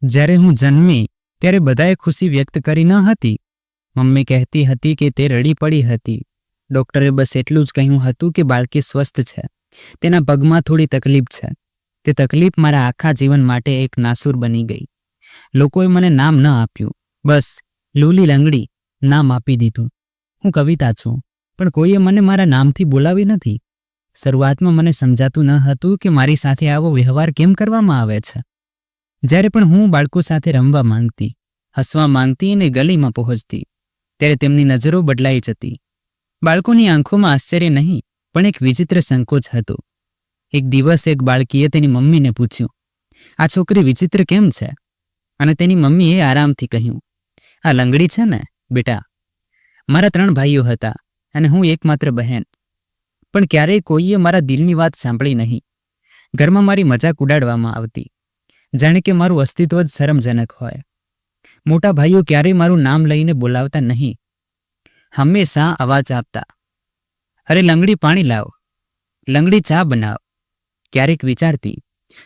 જ્યારે હું જન્મી ત્યારે બધાએ ખુશી વ્યક્ત કરી ન હતી. મમ્મી કહેતી હતી કે તે રડી પડી હતી. ડૉક્ટરે બસ એટલું જ કહ્યું હતું કે બાળકી સ્વસ્થ છે, તેના પગમાં થોડી તકલીફ છે. તે તકલીફ મારા આખા જીવન માટે એક નાસુર બની ગઈ. લોકોએ મને નામ ન આપ્યું, બસ લૂલી લંગડી નામ આપી દીધું. હું કવિતા છું, પણ કોઈએ મને મારા નામથી બોલાવી નથી. શરૂઆતમાં મને સમજાતું ન હતું કે મારી સાથે આવો વ્યવહાર કેમ કરવામાં આવે છે. જ્યારે પણ હું બાળકો સાથે રમવા માંગતી, હસવા માંગતી અને ગલીમાં પહોંચતી, ત્યારે તેમની નજરો બદલાઈ જતી. બાળકોની આંખોમાં આશ્ચર્ય નહીં, પણ એક વિચિત્ર સંકોચ હતો. એક દિવસ એક બાળકીએ તેની મમ્મીને પૂછ્યું, આ છોકરી વિચિત્ર કેમ છે? અને તેની મમ્મીએ આરામથી કહ્યું, આ લંગડી છે ને બેટા. મારા 3 ભાઈઓ હતા અને હું એકમાત્ર બહેન. પણ ક્યારેય કોઈએ મારા દિલની વાત સાંભળી નહીં. ઘરમાં મારી મજાક ઉડાડવામાં આવતી, જાણે કે મારું અસ્તિત્વ જ શરમજનક હોય. મોટા ભાઈઓ ક્યારેય મારું નામ લઈને બોલાવતા નહીં, હંમેશા અવાજ આપતા, અરે લંગડી પાણી લાવ, લંગડી ચા બનાવ. ક્યારેક વિચારતી,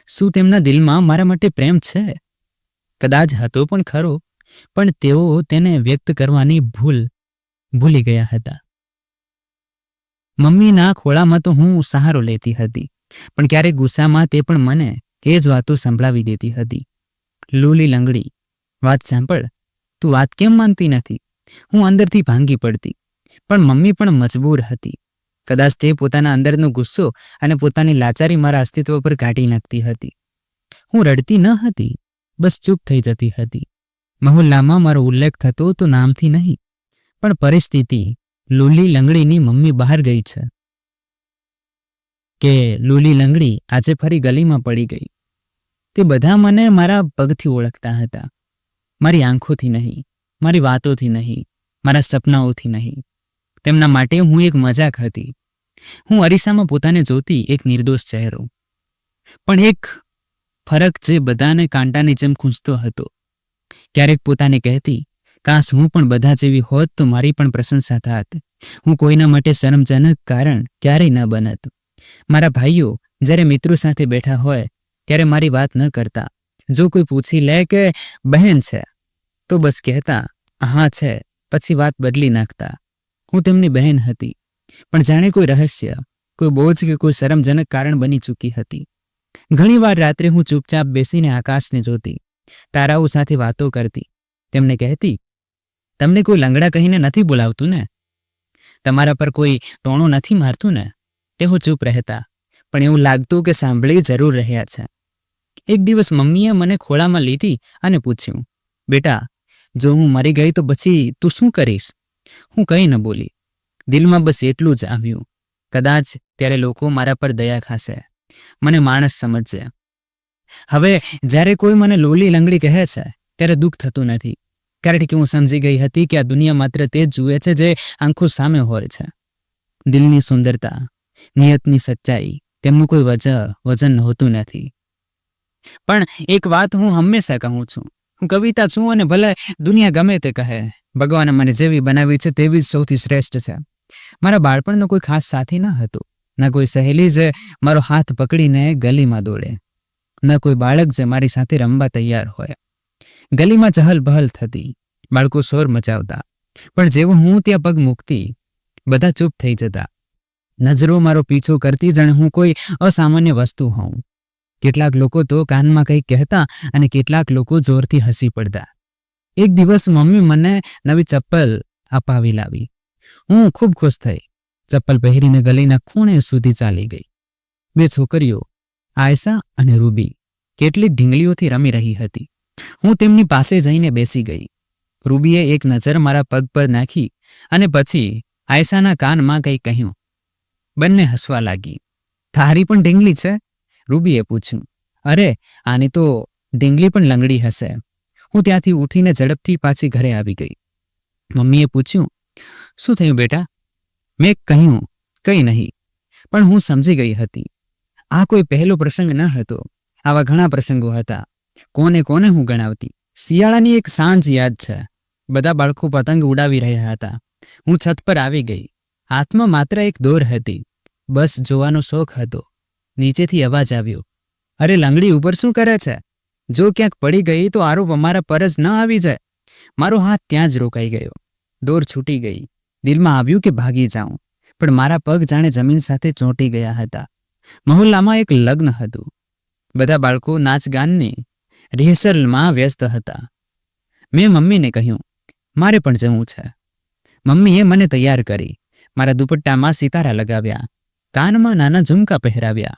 શું તેમના દિલમાં મારા માટે પ્રેમ છે? કદાચ હતો પણ ખરો, પણ તેઓ તેને વ્યક્ત કરવાની ભૂલી ગયા હતા. મમ્મીના ખોળામાં તો હું સહારો લેતી હતી, પણ ક્યારેક ગુસ્સામાં તે પણ મને એ જ વાતો સંભળાવી દેતી હતી. લૂલી લંગડી, વાત સાંભળ, તું વાત કેમ માનતી નથી? હું અંદરથી ભાંગી પડતી, પણ મમ્મી પણ મજબૂર હતી. કદાચ તે પોતાના અંદરનો ગુસ્સો અને પોતાની લાચારી મારા અસ્તિત્વ પર કાઢી નાખતી હતી. હું રડતી ન હતી, બસ ચૂપ થઈ જતી હતી. મહોલ્લામાં મારો ઉલ્લેખ થતો તો નામથી નહીં, પણ પરિસ્થિતિ. લૂલી લંગડીની મમ્મી બહાર ગઈ છે કે લૂલી લંગડી આજે ફરી ગલીમાં પડી ગઈ. તે બધા મને મારા પગથી ઓળખતા હતા, મારી આંખોથી નહીં, મારી વાતોથી નહીં, મારા સપનાઓથી નહીં. તેમના માટે હું એક મજાક હતી. હું અરીસામાં પોતાને જોતી એક નિર્દોષ ચહેરો, પણ એક ફરક જે બધાને કાંટાની જેમ ખૂંચતો હતો. ક્યારેક પોતાને કહેતી, કાશ હું પણ બધા જેવી હોત તો મારી પણ પ્રશંસા થાત. હું કોઈના માટે શરમજનક કારણ ક્યારેય ન બનત. મારા ભાઈઓ જ્યારે મિત્રો સાથે બેઠા હોય ત્યારે મારી વાત ન કરતા. જો કોઈ પૂછી લે કે બહેન છે તો બસ કહેતા, હા છે, પછી વાત બદલી નાખતા. હું તેમની બહેન હતી, પણ જાણે કોઈ રહસ્ય, કોઈ બોજ કે કોઈ શરમજનક કારણ બની ચૂકી હતી. ઘણીવાર રાત્રે હું ચૂપચાપ બેસીને આકાશને જોતી, તારાઓ સાથે વાતો કરતી. તેમને કહેતી, તમને કોઈ લંગડા કહીને નથી બોલાવતું ને? તમારા પર કોઈ ટોણો નથી મારતું ને? તેઓ ચૂપ રહેતા, પણ એવું લાગતું કે સાંભળી જરૂર રહ્યા છે. એક દિવસ મમ્મીએ મને ખોળામાં લીધી અને પૂછ્યું, બેટા, જો હું મરી ગઈ તો પછી તું શું કરીશ? હું કંઈ ન બોલી. દિલમાં બસ એટલું જ આવ્યું, કદાચ ત્યારે લોકો મારા પર દયા ખાશે, મને માણસ સમજશે. હવે જ્યારે કોઈ મને લૂલી લંગડી કહે છે ત્યારે દુઃખ થતું નથી, કારણ કે હું સમજી ગઈ હતી કે આ દુનિયા માત્ર તે જ જુએ છે જે આંખો સામે હોય છે. દિલની સુંદરતા, નિયતની સચ્ચાઈ, તેમનું કોઈ વજન હોતું નથી. પણ એક વાત હું હંમેશા કહું છું, હું કવિતા છું અને ભલે દુનિયા ગમે તે કહે, ભગવાને મને જેવી બનાવી છે તેવી જ સૌથી શ્રેષ્ઠ છે. મારા બાળપણનો કોઈ ખાસ સાથી ન હતો, ન કોઈ સહેલી જે મારો હાથ પકડીને ગલીમાં દોડે, ન કોઈ બાળક જે મારી સાથે રમવા તૈયાર હોય. ગલીમાં ચહલ પહલ થતી, બાળકો શોર મચાવતા, પણ જેવું હું ત્યાં પગ મૂકતી, બધા ચૂપ થઈ જતા. નજરો મારો પીછો કરતી, જાણે હું કોઈ અસામાન્ય વસ્તુ હોઉં. કેટલાક લોકો તો કાનમાં કંઈક કહેતા અને કેટલાક લોકો જોરથી હસી પડતા. એક દિવસ મમ્મી મને નવી ચપ્પલ અપાવી લાવી. હું ખૂબ ખુશ થઈ. ચપ્પલ પહેરીને ગલીના ખૂણે સુધી ચાલી ગઈ. 2 છોકરીઓ, આયશા અને રૂબી, કેટલીક ઢીંગલીઓથી રમી રહી હતી. હું તેમની પાસે જઈને બેસી ગઈ. રૂબીએ એક નજર મારા પગ પર નાખી અને પછી આયશાના કાનમાં કંઈ કહ્યું. બંને હસવા લાગી. તારી પણ ઢીંગલી છે? રૂબીએ પૂછ્યું. અરે, આની તો ઢીંગલી પણ લંગડી હશે. હું ત્યાંથી ઉઠીને ઝડપથી પાછી ઘરે આવી ગઈ. મમ્મીએ પૂછ્યું, શું થયું બેટા? મેં કહ્યું, કંઈ નહીં. પણ હું સમજી ગઈ હતી, આ કોઈ પહેલો પ્રસંગ ન હતો. આવા ઘણા પ્રસંગો હતા. કોને કોને હું ગણાવતી. શિયાળાની એક સાંજ યાદ છે. બધા બાળકો પતંગ ઉડાવી રહ્યા હતા. હું છત પર આવી ગઈ. હાથમાં માત્ર એક દોર હતી. બસ જોવાનો શોખ હતો. નીચેથી અવાજ આવ્યો, અરે લંગડી ઉપર શું કરે છે? જો ક્યાંક પડી ગઈ તો આરોપ અમારા પર જ ન આવી જાય. મારો હાથ ત્યાં જ રોકાઈ ગયો. દોર છૂટી ગઈ. દિલમાં આવ્યું કે ભાગી જાઉં, પણ મારા પગ જાણે જમીન સાથે ચોંટી ગયા હતા. મહોલ્લામાં એક લગ્ન હતું. બધા બાળકો નાચગાનની રિહર્સલમાં વ્યસ્ત હતા. મેં મમ્મીને કહ્યું, મારે પણ જવું છે. મમ્મીએ મને તૈયાર કરી. મારા દુપટ્ટામાં સિતારા લગાવ્યા, કાનમાં નાના ઝુમકા પહેરાવ્યા.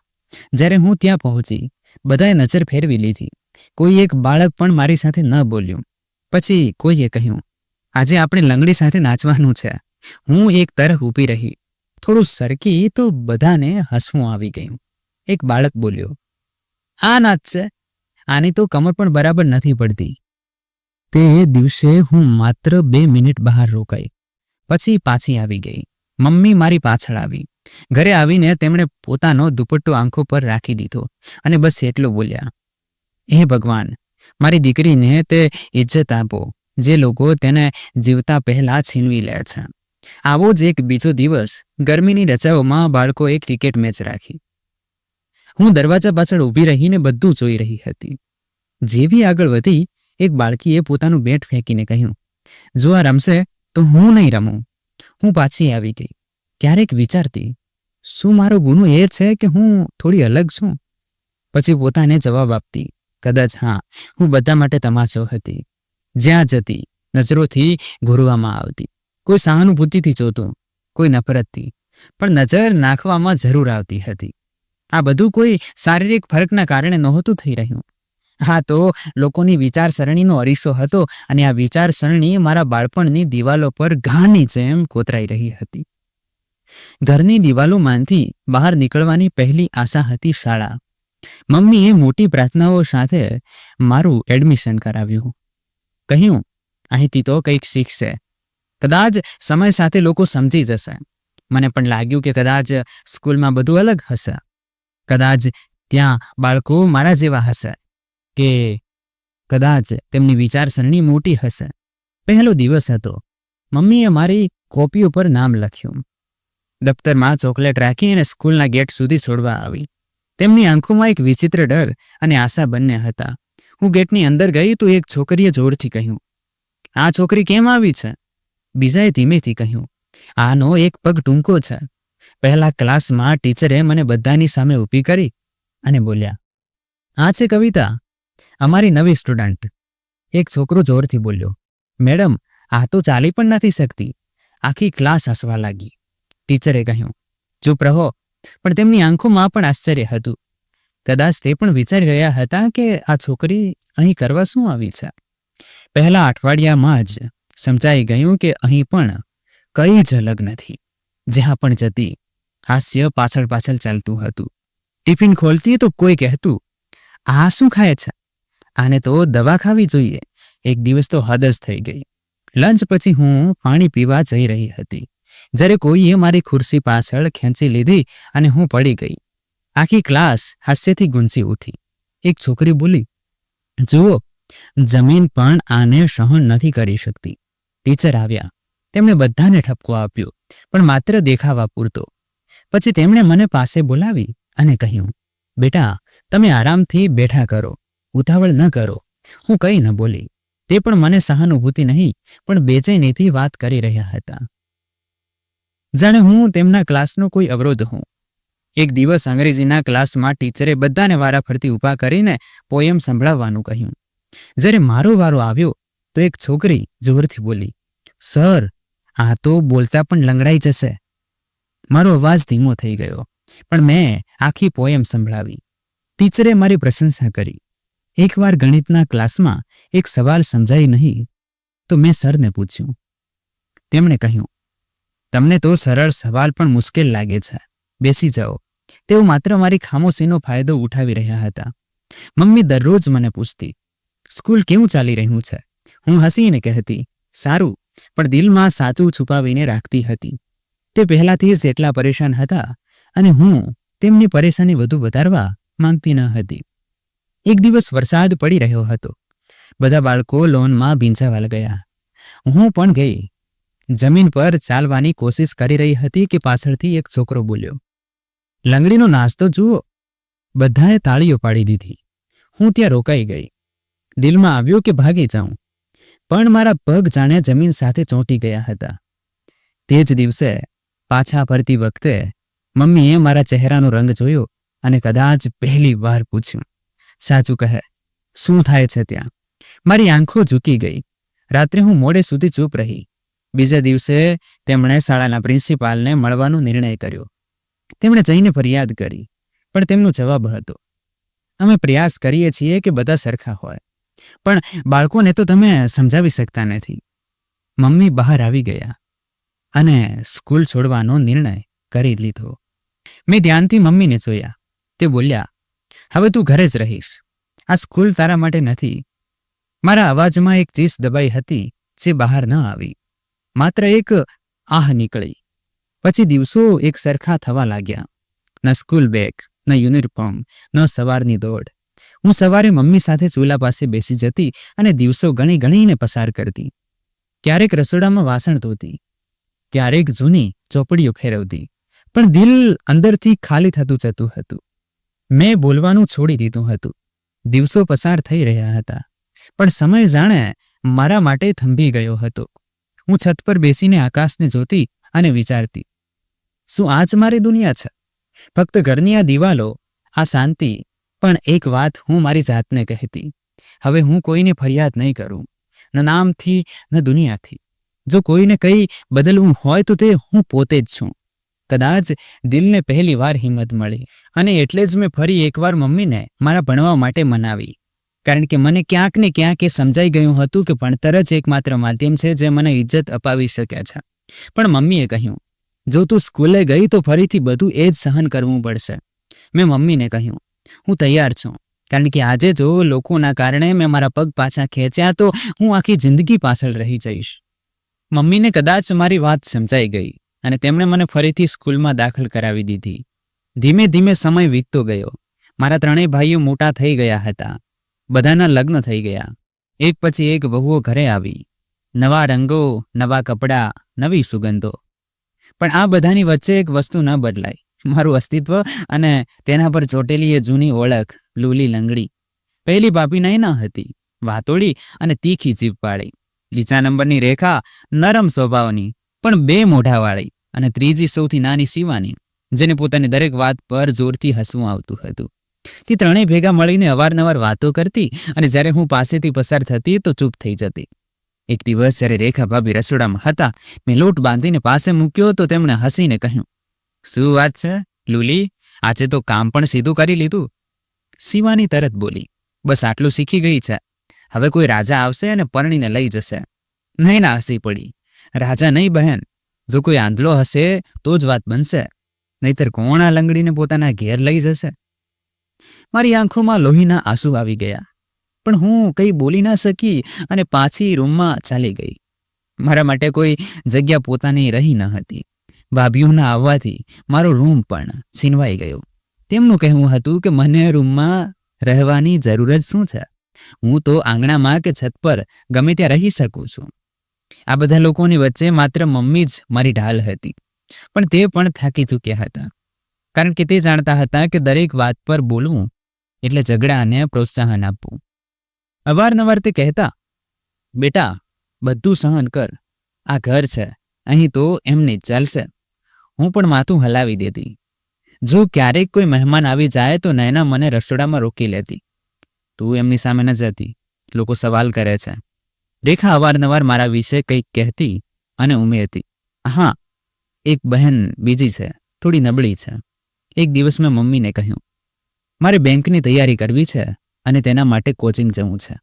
જ્યારે હું ત્યાં પહોંચી, બધાએ નજર ફેરવી લીધી. કોઈ એક બાળક પણ મારી સાથે ન બોલ્યું. પછી કોઈએ કહ્યું, આજે આપણે લંગડી સાથે નાચવાનું છે. હું એક તરફ ઊભી રહી. થોડું સરકી તો બધાને હસવું આવી ગયું. એક બાળક બોલ્યો, આ નાચ છે, આની તો કમર પણ બરાબર નથી પડતી. તે દિવસે હું માત્ર 2 મિનિટ બહાર રોકાઈ, પછી પાછી આવી ગઈ. મમ્મી મારી પાછળ આવી. ઘરે આવીને તેમણે પોતાનો દુપટ્ટો આંખો પર રાખી દીધો અને બસ એટલું બોલ્યા, હે ભગવાન, મારી દીકરીને તે ઇજ્જત આપો જે લોકો તેને જીવતા પહેલા છીનવી લે છે. આવો જ એક બીજો દિવસ ગરમીની રજાઓમાં બાળકોએ ક્રિકેટ મેચ રાખી. હું દરવાજા પાછળ ઊભી રહીને બધું જોઈ રહી હતી. જેવી આગળ વધી, એક બાળકીએ પોતાનું બેટ ફેંકીને કહ્યું, જો આ રમશે તો હું નહીં રમું. હું પાછી આવી ગઈ. ક્યારેક વિચારતી, શું મારો ગુનો એ છે કે હું થોડી અલગ છું? પછી પોતાને જવાબ આપતી, કદાચ હા, હું બધા માટે તમાચો હતી. જ્યાં જતી નજરોથી ઘૂરવામાં આવતી. કોઈ સહાનુભૂતિથી જોતું, કોઈ નફરતથી, પણ નજર નાખવામાં જરૂર આવતી હતી. આ બધું કોઈ શારીરિક ફરકના કારણે નહોતું થઈ રહ્યું. હા, તો લોકોની વિચારસરણીનો અરીસો હતો અને આ વિચારસરણી મારા બાળપણની દિવાલો પર ઘાની જેમ કોતરાઈ રહી હતી. ઘરની દિવાલોમાંથી બહાર નીકળવાની પહેલી આશા હતી શાળા. મમ્મીએ મોટી પ્રાર્થનાઓ સાથે મારું એડમિશન કરાવ્યું. કહ્યું, અહીંથી તો કંઈક શીખશે. કદાચ સમય સાથે લોકો સમજી જશે. મને પણ લાગ્યું કે કદાચ સ્કૂલમાં બધું અલગ હશે. કદાચ ત્યાં બાળકો મારા જેવા હશે, કે કદાચ તેમની વિચારસરણી મોટી હશે. પહેલો દિવસ હતો. મમ્મીએ મારી કોપીઓ પર નામ લખ્યું. દફતરમાં ચોકલેટ રાખી અને સ્કૂલના ગેટ સુધી છોડવા આવી. તેમની આંખોમાં એક વિચિત્ર ડર અને આશા બંને હતા. હું ગેટની અંદર ગઈ તો એક છોકરીએ જોરથી કહ્યું, આ છોકરી કેમ આવી છે? બીજાએ ધીમેથી કહ્યું, આનો એક પગ ટૂંકો છે. પહેલા ક્લાસમાં ટીચરે મને બધાની સામે ઊભી કરી અને બોલ્યા, આ છે કવિતા, અમારી નવી સ્ટુડન્ટ. એક છોકરો જોરથી બોલ્યો, મેડમ, આ તો ચાલી પણ નથી શકતી. આખી ક્લાસ હસવા લાગી. ટીચરે કહ્યું, ચૂપ રહો. પણ તેમની આંખોમાં પણ આશ્ચર્ય હતું. કદાચ તે પણ વિચારી રહ્યા હતા કે આ છોકરી અહીં કરવા શું આવી છે. પહેલા અઠવાડિયામાં જ સમજાઈ ગયું કે અહીં પણ કઈ જ અલગ નથી. જ્યાં પણ જતી, હાસ્ય પાછળ પાછળ ચાલતું હતું. ટિફિન ખોલતી તો કોઈ કહેતું, આ શું ખાય છે? આને તો દવા ખાવી જોઈએ. એક દિવસ તો હદ જ થઈ ગઈ. લંચ પછી હું પાણી પીવા જઈ રહી હતી, જ્યારે કોઈએ મારી ખુરશી પાછળ ખેંચી લીધી અને હું પડી ગઈ. આખી ક્લાસ હાસ્યથી ગુંજી ઉઠી. એક છોકરી બોલી, જુઓ, જમીન પણ આને સહન નથી કરી શકતી. ટીચર આવ્યા. તેમણે બધાને ઠપકો આપ્યો, પણ માત્ર દેખાવા પૂરતો. પછી તેમણે મને પાસે બોલાવી અને કહ્યું, બેટા, તમે આરામથી બેઠા કરો, ઉતાવળ ન કરો. હું કંઈ ન બોલી. તે પણ મને સહાનુભૂતિ નહીં, પણ બેચેનીથી વાત કરી રહ્યા હતા. જાણે હું તેમના ક્લાસનો કોઈ અવરોધ હું. એક દિવસ અંગ્રેજીના ક્લાસમાં ટીચરે બધાને વારાફરતી ઊભા કરીને પોયમ સંભળાવવાનું કહ્યું. જ્યારે મારો વારો આવ્યો તો એક છોકરી જોરથી બોલી, સર, આ તો બોલતા પણ લંગડાઈ જશે. મારો અવાજ ધીમો થઈ ગયો, પણ મેં આખી પોયમ સંભળાવી. ટીચરે મારી પ્રશંસા કરી. એકવાર ગણિતના ક્લાસમાં એક સવાલ સમજાય નહીં તો મેં સરને પૂછ્યું. તેમણે કહ્યું, તમને તો સરળ સવાલ પણ મુશ્કેલ લાગે છે, બેસી જાઓ. તેઓ માત્ર મારી ખામોશીનો ફાયદો ઉઠાવી રહ્યા હતા. મમ્મી દરરોજ મને પૂછતી, સ્કૂલ કેવું ચાલી રહ્યું છે? હું હસીને કહેતી, સારું, પણ દિલમાં સાચું છુપાવીને રાખતી હતી. તે પહેલાથી જ એટલા પરેશાન હતા અને હું તેમની પરેશાની વધુ વધારવા માંગતી ન હતી. એક દિવસ વરસાદ પડી રહ્યો હતો. બધા બાળકો લોનમાં ભીંજાવા ગયા. હું પણ ગઈ. જમીન પર ચાલવાની કોશિશ કરી રહી હતી કે પાછળથી એક છોકરો બોલ્યો, લંગડીનો નાસ્તો જુઓ. બધાએ તાળીઓ પાડી દીધી. હું ત્યાં રોકાઈ ગઈ. દિલમાં આવ્યું કે ભાગી જાઉં, પણ મારા પગ જાણે જમીન સાથે ચોંટી ગયા હતા. તે જ દિવસે પાછા ફરતી વખતે મમ્મીએ મારા ચહેરાનો રંગ જોયો અને કદાચ પહેલી વાર પૂછ્યું, સાચું કહે, શું થાય છે ત્યાં? મારી આંખો ઝૂકી ગઈ. રાત્રે હું મોડે સુધી ચૂપ રહી. બીજા દિવસે તેમણે શાળાના પ્રિન્સિપાલને મળવાનો નિર્ણય કર્યો. તેમણે જઈને ફરિયાદ કરી, પણ તેમનો જવાબ હતો, અમે પ્રયાસ કરીએ છીએ કે બધા સરખા હોય, પણ બાળકોને તો તમે સમજાવી શકતા નથી. મમ્મી બહાર આવી ગયા અને સ્કૂલ છોડવાનો નિર્ણય કરી લીધો. મેં ધ્યાનથી મમ્મીને જોયા. તે બોલ્યા, હવે તું ઘરે જ રહીશ, આ સ્કૂલ તારા માટે નથી. મારા અવાજમાં એક ચીસ દબાઈ હતી જે બહાર ન આવી. માત્ર એક આહ નીકળી. પછી દિવસો એક સરખા થવા લાગ્યા. ન સ્કૂલ બેગ, ન યુનિફોર્મ, ન સવારની દોડ. હું સવારે મમ્મી સાથે ચૂલા પાસે બેસી જતી અને દિવસો ગણી ગણીને પસાર કરતી. ક્યારેક રસોડામાં વાસણ ધોતી, ક્યારેક જૂની ચોપડીઓ ફેરવતી, પણ દિલ અંદરથી ખાલી થતું જતું હતું. મેં બોલવાનું છોડી દીધું હતું. દિવસો પસાર થઈ રહ્યા હતા, પણ સમય જાણે મારા માટે થંભી ગયો હતો. હું છત પર બેસીને આકાશને જોતી અને વિચારતી, શું આ જ મારી દુનિયા છે? ફક્ત ઘરની આ દિવાલો, આ શાંતિ. પણ એક વાત હું મારી જાતને કહેતી, હવે હું કોઈને ફરિયાદ નહીં કરું, ન નામથી ન દુનિયાથી. જો કોઈને કંઈ બદલવું હોય તો તે હું પોતે જ છું. કદાચ દિલને પહેલી વાર હિંમત મળી અને એટલે જ મેં ફરી એકવાર મમ્મીને મારા ભણવા માટે મનાવી. કારણ કે મને ક્યાંક ને ક્યાંક એ સમજાઈ ગયું હતું કે ભણતર જ એકમાત્ર માધ્યમ છે જે મને ઇજ્જત અપાવી શકે છે. પણ મમ્મીએ કહ્યું, જો તું સ્કૂલે ગઈ તો ફરીથી બધું એ જ સહન કરવું પડશે. મેં મમ્મીને કહ્યું, હું તૈયાર છું, કારણ કે આજે જો લોકોના કારણે મેં મારા પગ પાછા ખેંચ્યા તો હું આખી જિંદગી પાછળ રહી જઈશ. મમ્મીને કદાચ મારી વાત સમજાઈ ગઈ અને તેમણે મને ફરીથી સ્કૂલમાં દાખલ કરાવી દીધી. ધીમે ધીમે સમય વીતતો ગયો. મારા ત્રણેય ભાઈઓ મોટા થઈ ગયા હતા. બધાના લગ્ન થઈ ગયા. એક પછી એક વહુઓ ઘરે આવી. નવા રંગો, નવા કપડાં, નવી સુગંધો. પણ આ બધાની વચ્ચે એક વસ્તુ ન બદલાઈ, મારું અસ્તિત્વ અને તેના પર ચોટેલી એ જૂની ઓળખ, લૂલી લંગડી. પહેલી ભાભી નયના હતી, વાતોડી અને તીખી જીભવાળી. બીજા નંબરની રેખા, નરમ સ્વભાવની પણ બે મોઢાવાળી. અને ત્રીજી સૌથી નાની શિવાની, જેને પોતાની દરેક વાત પર જોરથી હસવું આવતું હતું. તે ત્રણેય ભેગા મળીને અવારનવાર વાતો કરતી અને જ્યારે હું પાસેથી પસાર થતી તો ચૂપ થઈ જતી. એક દિવસ જ્યારે રેખા ભાભી રસોડામાં હતા, મેં લોટ બાંધીને પાસે મૂક્યો તો તેમણે હસીને કહ્યું, શું વાત છે લૂલી, આજે તો કામ પણ સીધું કરી લીધું. શિવાની તરત બોલી, બસ આટલું શીખી ગઈ છે, હવે કોઈ રાજા આવશે અને પરણીને લઈ જશે. નયના હસી પડી, રાજા નહીં બહેન, જો કોઈ આંધળો હશે તો જ વાત બનશે, નહીતર કોણ આ લંગડીને પોતાના ઘેર લઈ જશે? મારી આંખોમાં લોહીના આંસુ આવી ગયા, પણ હું કંઈ બોલી ના શકી અને પાછી રૂમમાં ચાલી ગઈ. મારા માટે કોઈ જગ્યા પોતાની રહી ન હતી. ભાભીઓના આવવાથી મારો રૂમ પણ છીનવાઈ ગયો. તેમનું કહેવું હતું કે મને રૂમમાં રહેવાની જરૂર જ શું છે, હું તો આંગણામાં કે છત પર ગમે ત્યાં રહી શકું છું. આ બધા લોકોની વચ્ચે માત્ર મમ્મી જ મારી ઢાલ હતી, પણ તે પણ થાકી ચૂક્યા હતા, કારણ કે તે જાણતા હતા કે દરેક વાત પર બોલવું એટલે ઝઘડાને પ્રોત્સાહન આપવું. અવારનવાર તે કહેતા, બેટા બધું સહન કર, આ ઘર છે, અહીં તો એમને જ ચાલશે. હું પણ માથું હલાવી દેતી. જો ક્યારેક કોઈ મહેમાન આવી જાય તો નયના મને રસોડામાં રોકી લેતી. તું એમની સામે ન જતી, લોકો સવાલ કરે છે. રેખા અવારનવાર મારા વિશે કંઈક કહેતી અને ઉમેરતી, હા એક બહેન બીજી છે, થોડી નબળી છે. એક દિવસ મેં મમ્મીને કહ્યું, મારે બેંકની તૈયારી કરવી છે અને તેના માટે કોચિંગ જવું છે.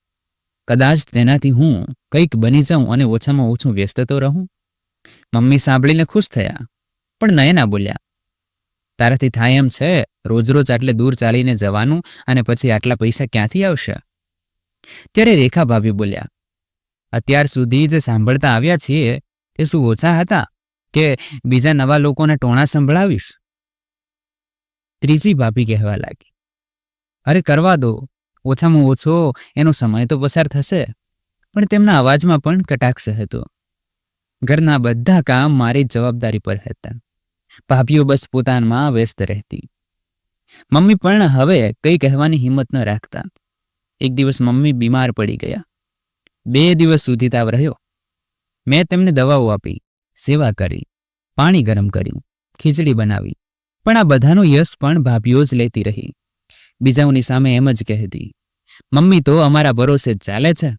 કદાચ તેનાથી હું કંઈક બની જાઉં અને ઓછામાં ઓછું વ્યસ્ત તો રહું. મમ્મી સાંભળીને ખુશ થયા, પણ નયના બોલ્યા, તારાથી થાય એમ છે? રોજ રોજ આટલે દૂર ચાલીને જવાનું અને પછી આટલા પૈસા ક્યાંથી આવશે? ત્યારે રેખા ભાભી બોલ્યા, અત્યાર સુધી જે સાંભળતા આવ્યા છીએ તે શું ઓછા હતા કે બીજા નવા લોકોના ટોણા સંભળાવીશ? ત્રીજી ભાભી કહેવા લાગી, અરે કરવા દો, ઓછામાં ઓછો એનો સમય તો પસાર થશે. પણ તેમના અવાજમાં પણ કટાક્ષ હતો. ઘરના બધા કામ મારી જવાબદારી પર હતા. ભાભીઓ બસ પોતાનામાં વ્યસ્ત રહેતી. મમ્મી પણ હવે કંઈ કહેવાની હિંમત ન રાખતા. એક દિવસ મમ્મી બીમાર પડી ગયા. 2 દિવસ સુધી તાવ રહ્યો. મેં તેમને દવાઓ આપી, સેવા કરી, પાણી ગરમ કર્યું, ખીચડી બનાવી. પણ આ બધાનો યશ પણ ભાભીઓ જ લેતી રહી. બીજાઓની સામે એમ જ કહેતી, મમ્મી તો અમારા ભરોસે જ ચાલે છે,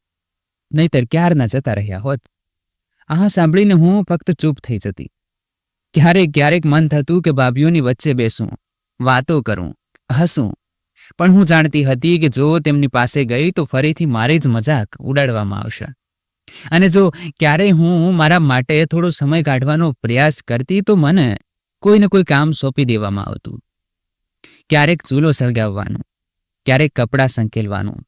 નહીતર ક્યારના જતા રહ્યા હોત. આ સાંભળીને હું ફક્ત ચૂપ થઈ જતી. ક્યારેક મન થતું કે ભાભીઓની વચ્ચે બેસું, વાતો કરું, હસું. પણ હું જાણતી હતી કે જો તેમની પાસે ગઈ તો ફરીથી મારી જ મજાક ઉડાડવામાં આવશે. અને જો ક્યારેય હું મારા માટે થોડો સમય કાઢવાનો પ્રયાસ કરતી તો મને કોઈને કોઈ કામ સોંપી દેવામાં આવતું. ક્યારેક ચૂલો સળગાવવાનું, ક્યારેક કપડાં સંકેલવાનું,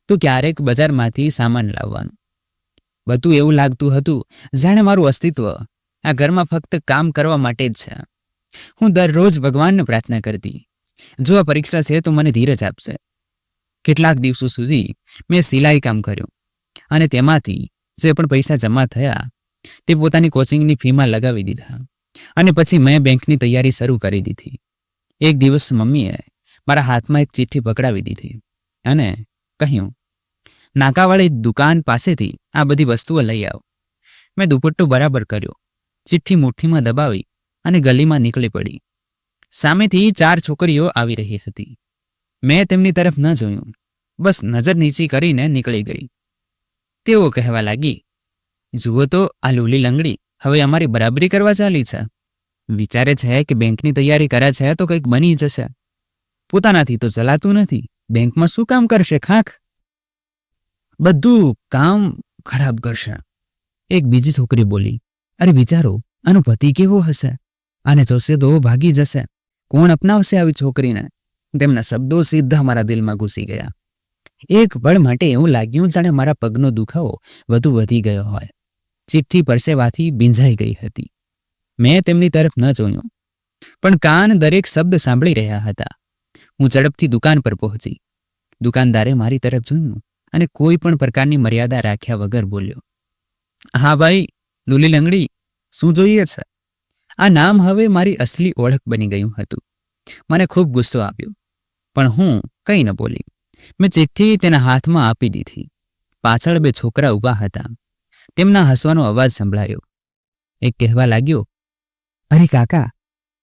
તો ક્યારેક બજારમાંથી સામાન લાવવાનું. બધું એવું લાગતું હતું જાણે મારું અસ્તિત્વ આ ઘરમાં ફક્ત કામ કરવા માટે જ છે. હું દરરોજ ભગવાનને પ્રાર્થના કરતી, જો આ પરીક્ષા છે તો મને ધીરજ આપશે. કેટલાક દિવસો સુધી મેં સિલાઈ કામ કર્યું અને તેમાંથી જે પણ પૈસા જમા થયા તે પોતાની કોચિંગની ફીમાં લગાવી દીધા. અને પછી મેં બેંકની તૈયારી શરૂ કરી દીધી. એક દિવસ મમ્મીએ મારા હાથમાં એક ચિઠ્ઠી પકડાવી દીધી અને કહ્યું, નાકાવાળી દુકાન પાસેથી આ બધી વસ્તુઓ લઈ આવ. મેં દુપટ્ટો બરાબર કર્યો, ચિઠ્ઠી મુઠ્ઠીમાં દબાવી અને ગલીમાં નીકળી પડી. સામેથી 4 છોકરીઓ આવી રહી હતી. મેં તેમની તરફ ન જોયું, બસ નજર નીચી કરીને નીકળી ગઈ. તેઓ કહેવા લાગી, જુઓ તો આ લૂલી લંગડી હવે અમારી બરાબરી કરવા ચાલી છે. વિચારે છે કે બેંકની તૈયારી કરે છે તો કંઈક બની જશે. પોતાનાથી તો ચલાતું નથી, બેંકમાં શું કામ કરશે ખાખ? બધું કામ ખરાબ કરશે. એક બીજી છોકરી બોલી, અરે વિચારો, આનો પતિ કેવો હશે? આને જોશે તો ભાગી જશે. કોણ અપનાવશે આવી છોકરીને? તેમના શબ્દો સીધા મારા દિલમાં ઘૂસી ગયા. એક પળ માટે એવું લાગ્યું જાણે મારા પગનો દુખાવો વધુ વધી ગયો હોય. ચિઠ્ઠી પરસેવાથી ભીંજાઈ ગઈ હતી. મેં તેમની તરફ ન જોયું, પણ કાન દરેક શબ્દ સાંભળી રહ્યા હતા. હું ઝડપથી દુકાન પર પહોંચી. દુકાનદારે મારી તરફ જોયું અને કોઈ પણ પ્રકારની મર્યાદા રાખ્યા વગર બોલ્યો, હા ભાઈ, લૂલી લંગડી, શું જોઈએ છે? આ નામ હવે મારી અસલી ઓળખ બની ગયું હતું. મને ખૂબ ગુસ્સો આવ્યો, પણ હું કંઈ ન બોલી. મેં ચિઠ્ઠી તેના હાથમાં આપી દીધી. પાછળ 2 છોકરા ઊભા હતા. તેમના હસવાનો અવાજ સંભળાયો. એક કહેવા લાગ્યો, અરે કાકા,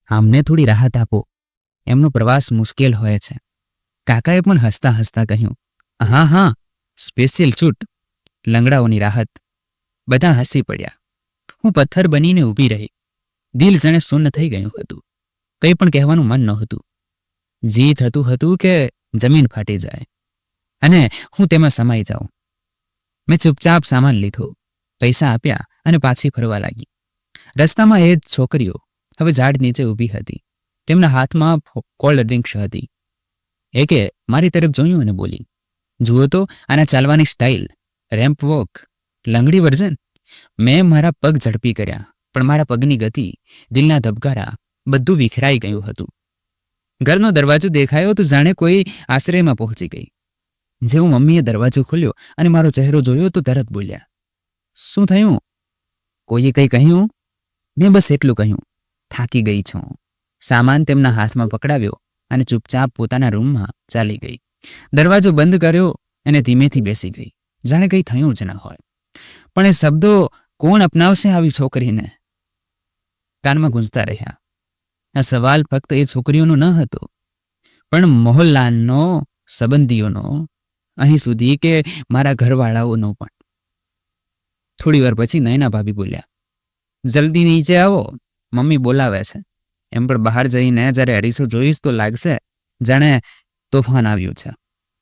આમને થોડી રાહત આપો, એમનો પ્રવાસ મુશ્કેલ હોય છે. કાકાએ પણ હસતા હસતા કહ્યું, હા, સ્પેશિયલ છૂટ, લંગડાઓની રાહત. બધા હસી પડ્યા. હું પથ્થર બનીને ઊભી રહી. દિલ જાણે શૂન્ય થઈ ગયું હતું. કંઈ પણ કહેવાનું મન નહોતું. જી થતું હતું કે જમીન ફાટી જાય અને હું તેમાં સમાઈ જાઉં. મેં ચૂપચાપ સામાન લીધો, પૈસા આપ્યા અને પાછી ફરવા લાગી. રસ્તામાં એ જ છોકરીઓ હવે ઝાડ નીચે ઊભી હતી. તેમના હાથમાં કોલ્ડ ડ્રિંક્સ હતી. એકે મારી તરફ જોયું અને બોલી, જુઓ તો આના ચાલવાની સ્ટાઇલ, રેમ્પ વોક, લંગડી વર્ઝન. મેં મારા પગ ઝડપી કર્યા, પણ મારા પગની ગતિ, દિલના ધબકારા બધું વિખરાઈ ગયું હતું. ઘરનો દરવાજો દેખાયો તો જાણે કોઈ આશ્રયમાં પહોંચી ગઈ. જેવું મમ્મીએ દરવાજો ખોલ્યો અને મારો ચહેરો જોયો તો તરત બોલ્યા, શું થયું? કોઈએ કંઈ કહ્યું? મેં બસ એટલું કહ્યું, થાકી ગઈ છું. સામાન તેમના હાથમાં પકડાવ્યો અને ચૂપચાપ પોતાના રૂમમાં ચાલી ગઈ. દરવાજો બંધ કર્યો અને ધીમેથી બેસી ગઈ, જાણે કંઈ થયું જ ન હોય. પણ એ શબ્દો, કોણ અપનાવશે આવી છોકરીને, કાનમાં ગુંજતા રહ્યા. આ સવાલ ફક્ત એ છોકરીઓનો ન હતો, પણ મોહલ્લાનો, સંબંધીઓનો, અહીં સુધી કે મારા ઘરવાળાઓનો પણ. થોડી વાર પછી નયના ભાભી બોલ્યા, જલ્દી નીચે આવો, મમ્મી બોલાવે છે. એમ પણ બહાર જઈને જ્યારે અરીસો જોઈશ તો લાગશે જાણે તોફાન આવ્યું છે.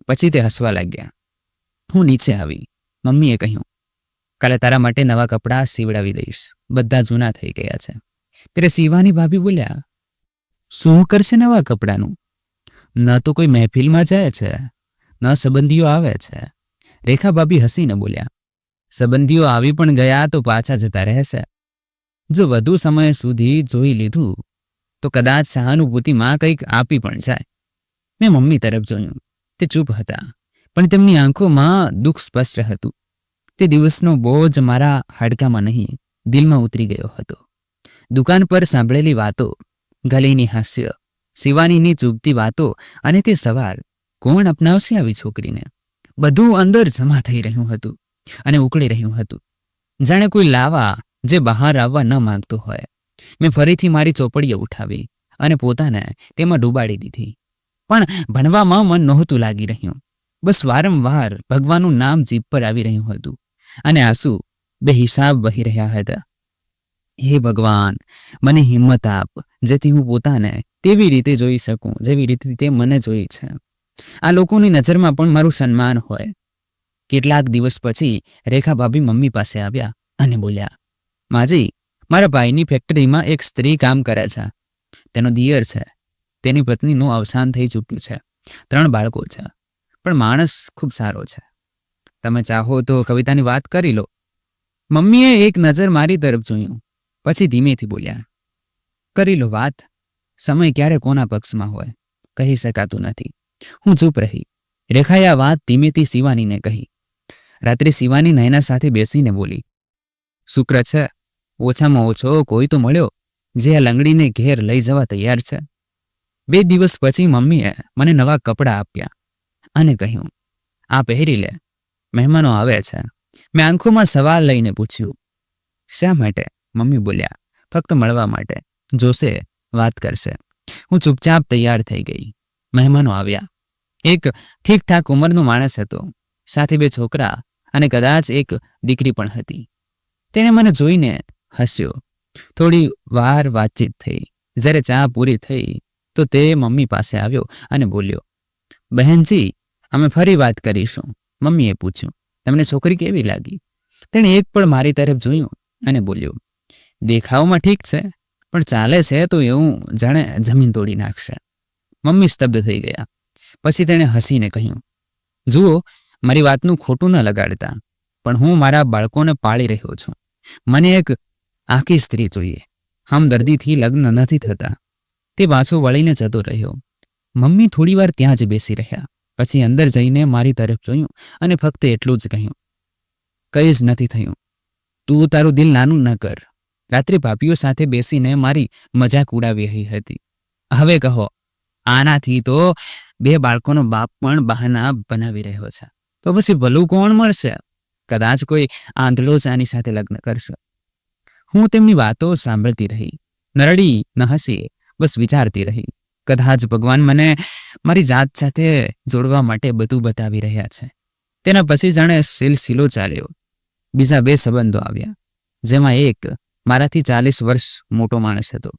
પછી તે હસવા લાગ્યા. હું નીચે આવી. મમ્મીએ કહ્યું, કાલે તારા માટે નવા કપડાં સીવડાવી દઈશ, બધા જૂના થઈ ગયા છે. ત્યારે શિવાની ભાભી બોલ્યા, શું કરશે નવા કપડાનું? ન તો કોઈ મહેફિલમાં જાય છે, ન સંબંધીઓ આવે છે. રેખા ભાભી હસીને બોલ્યા, સંબંધીઓ આવી પણ ગયા તો પાછા જતા રહેશે. જો વધુ સમય સુધી જોઈ લીધું તો કદાચ સહાનુભૂતિમાં કંઈક આપી પણ જાય. મેં મમ્મી તરફ જોયું. તે ચૂપ હતા, પણ તેમની આંખોમાં દુઃખ સ્પષ્ટ હતું. તે દિવસનો બોજ મારા હાડકામાં નહીં, દિલમાં ઉતરી ગયો હતો. દુકાન પર સાંભળેલી વાતો, ગલીની હાસ્ય, શિવાનીની ચૂપતી વાતો અને તે સવાલ, કોણ અપનાવશે આવી છોકરીને, બધું અંદર જમા થઈ રહ્યું હતું અને ઉકળી રહ્યું હતું, જાણે કોઈ લાવા જે બહાર આવવા ન માંગતું હોય. મેં ફરીથી મારી ચોપડીઓ ઉઠાવી અને પોતાને તેમાં ડૂબાડી દીધી. પણ ભણવામાં મન નહોતું લાગી રહ્યું. બસ વારંવાર ભગવાનનું નામ જીભ પર આવી રહ્યું હતું અને આંસુ બેહિસાબ વહી રહ્યા હતા. હે ભગવાન, મને હિંમત આપ, જેથી હું પોતાને તેવી રીતે જોઈ શકું જેવી રીતે તે મને જોઈ છે. આ લોકોની નજરમાં પણ મારું સન્માન હોય. કેટલાક દિવસ પછી રેખા ભાભી મમ્મી પાસે આવ્યા અને બોલ્યા, માજી, મારા ભાઈની ફેક્ટરીમાં એક સ્ત્રી કામ કરે છે. તેનો દિયર છે. તેની પત્નીનું અવસાન થઈ ચૂક્યું છે. 3 બાળકો છે. પણ માણસ ખૂબ સારો છે. તમે ચાહો તો કવિતાની વાત કરી લો. મમ્મીએ એક નજર મારી તરફ જોયું, પછી ધીમેથી બોલ્યા, કરી લો વાત. સમય ક્યારે કોના પક્ષમાં હોય કહી શકાતું નથી. હું ચૂપ રહી. રેખાએ આ વાત ધીમેથી શિવાનીને કહી. રાત્રે શિવાની નયના સાથે બેસીને બોલી, શુક્ર છે, ઓછામાં ઓછો કોઈ તો મળ્યો જે આ લંગડીને ઘેર લઈ જવા તૈયાર છે. 2 દિવસ પછી મમ્મીએ મને નવા કપડાં આપ્યા અને કહ્યું, આ પહેરી લે, મહેમાનો આવે છે. મેં આંખોમાં સવાલ લઈને પૂછ્યું, શા માટે? મમ્મી બોલ્યા, ફક્ત મળવા માટે. જોશે, વાત કરશે. હું ચૂપચાપ તૈયાર થઈ ગઈ. મહેમાનો આવ્યા. એક ઠીકઠાક ઉંમરનો માણસ હતો, સાથે 2 છોકરા અને કદાચ એક દીકરી પણ હતી. તેણે મને જોઈને હસ્યો. થોડી વાર વાતચીત થઈ. જ્યારે ચા પૂરી થઈ તો તે મમ્મી પાસે આવ્યો અને બોલ્યો, બહેનજી, અમે ફરી વાત કરીશું. મમ્મીએ પૂછ્યું, તમને છોકરી કેવી લાગી? તેણે એક પળ મારી તરફ જોયું અને બોલ્યો, દેખાવમાં ઠીક છે, પણ ચાલે છે તો એવું જાણે જમીન તોડી નાખશે. મમ્મી સ્તબ્ધ થઈ ગયા. પછી તેણે હસીને કહ્યું, જુઓ, મારી વાતનું ખોટું ન લગાડતા, પણ હું મારા બાળકોને પાળી રહ્યો છું. મને એક આખી સ્ત્રી જોઈએ. હમદર્દીથી લગ્ન નથી થતા. તે પાછો વળીને જતો રહ્યો. મમ્મી થોડી વાર ત્યાં જ બેસી રહ્યા. પછી અંદર જઈને મારી તરફ જોયું અને ફક્ત એટલું જ કહ્યું, કંઈ જ નથી થયું. તું તારું દિલ નાનું ન કર. રાત્રે ભાભીઓ સાથે બેસીને મારી મજાક ઉડાવી રહી હતી. હવે કહો, આનાથી તો 2 બાળકોનો બાપ પણ બહાના બનાવી રહ્યો છે. તો પછી ભલું કોણ મળશે? કદાચ કોઈ આંધળો જ આની સાથે લગ્ન કરશે. હું તેમની વાતો સાંભળતી રહી. નરડી ન હસી, બસ વિચારતી રહી. કદાચ ભગવાન મને મારી જાત સાથે જોડવા માટે બધું બતાવી રહ્યા છે. તેના પછી જાણે સિલસિલો ચાલ્યો. બીજા 2 સંબંધો આવ્યા, જેમાં એક મારાથી 40 વર્ષ મોટો માણસ હતો.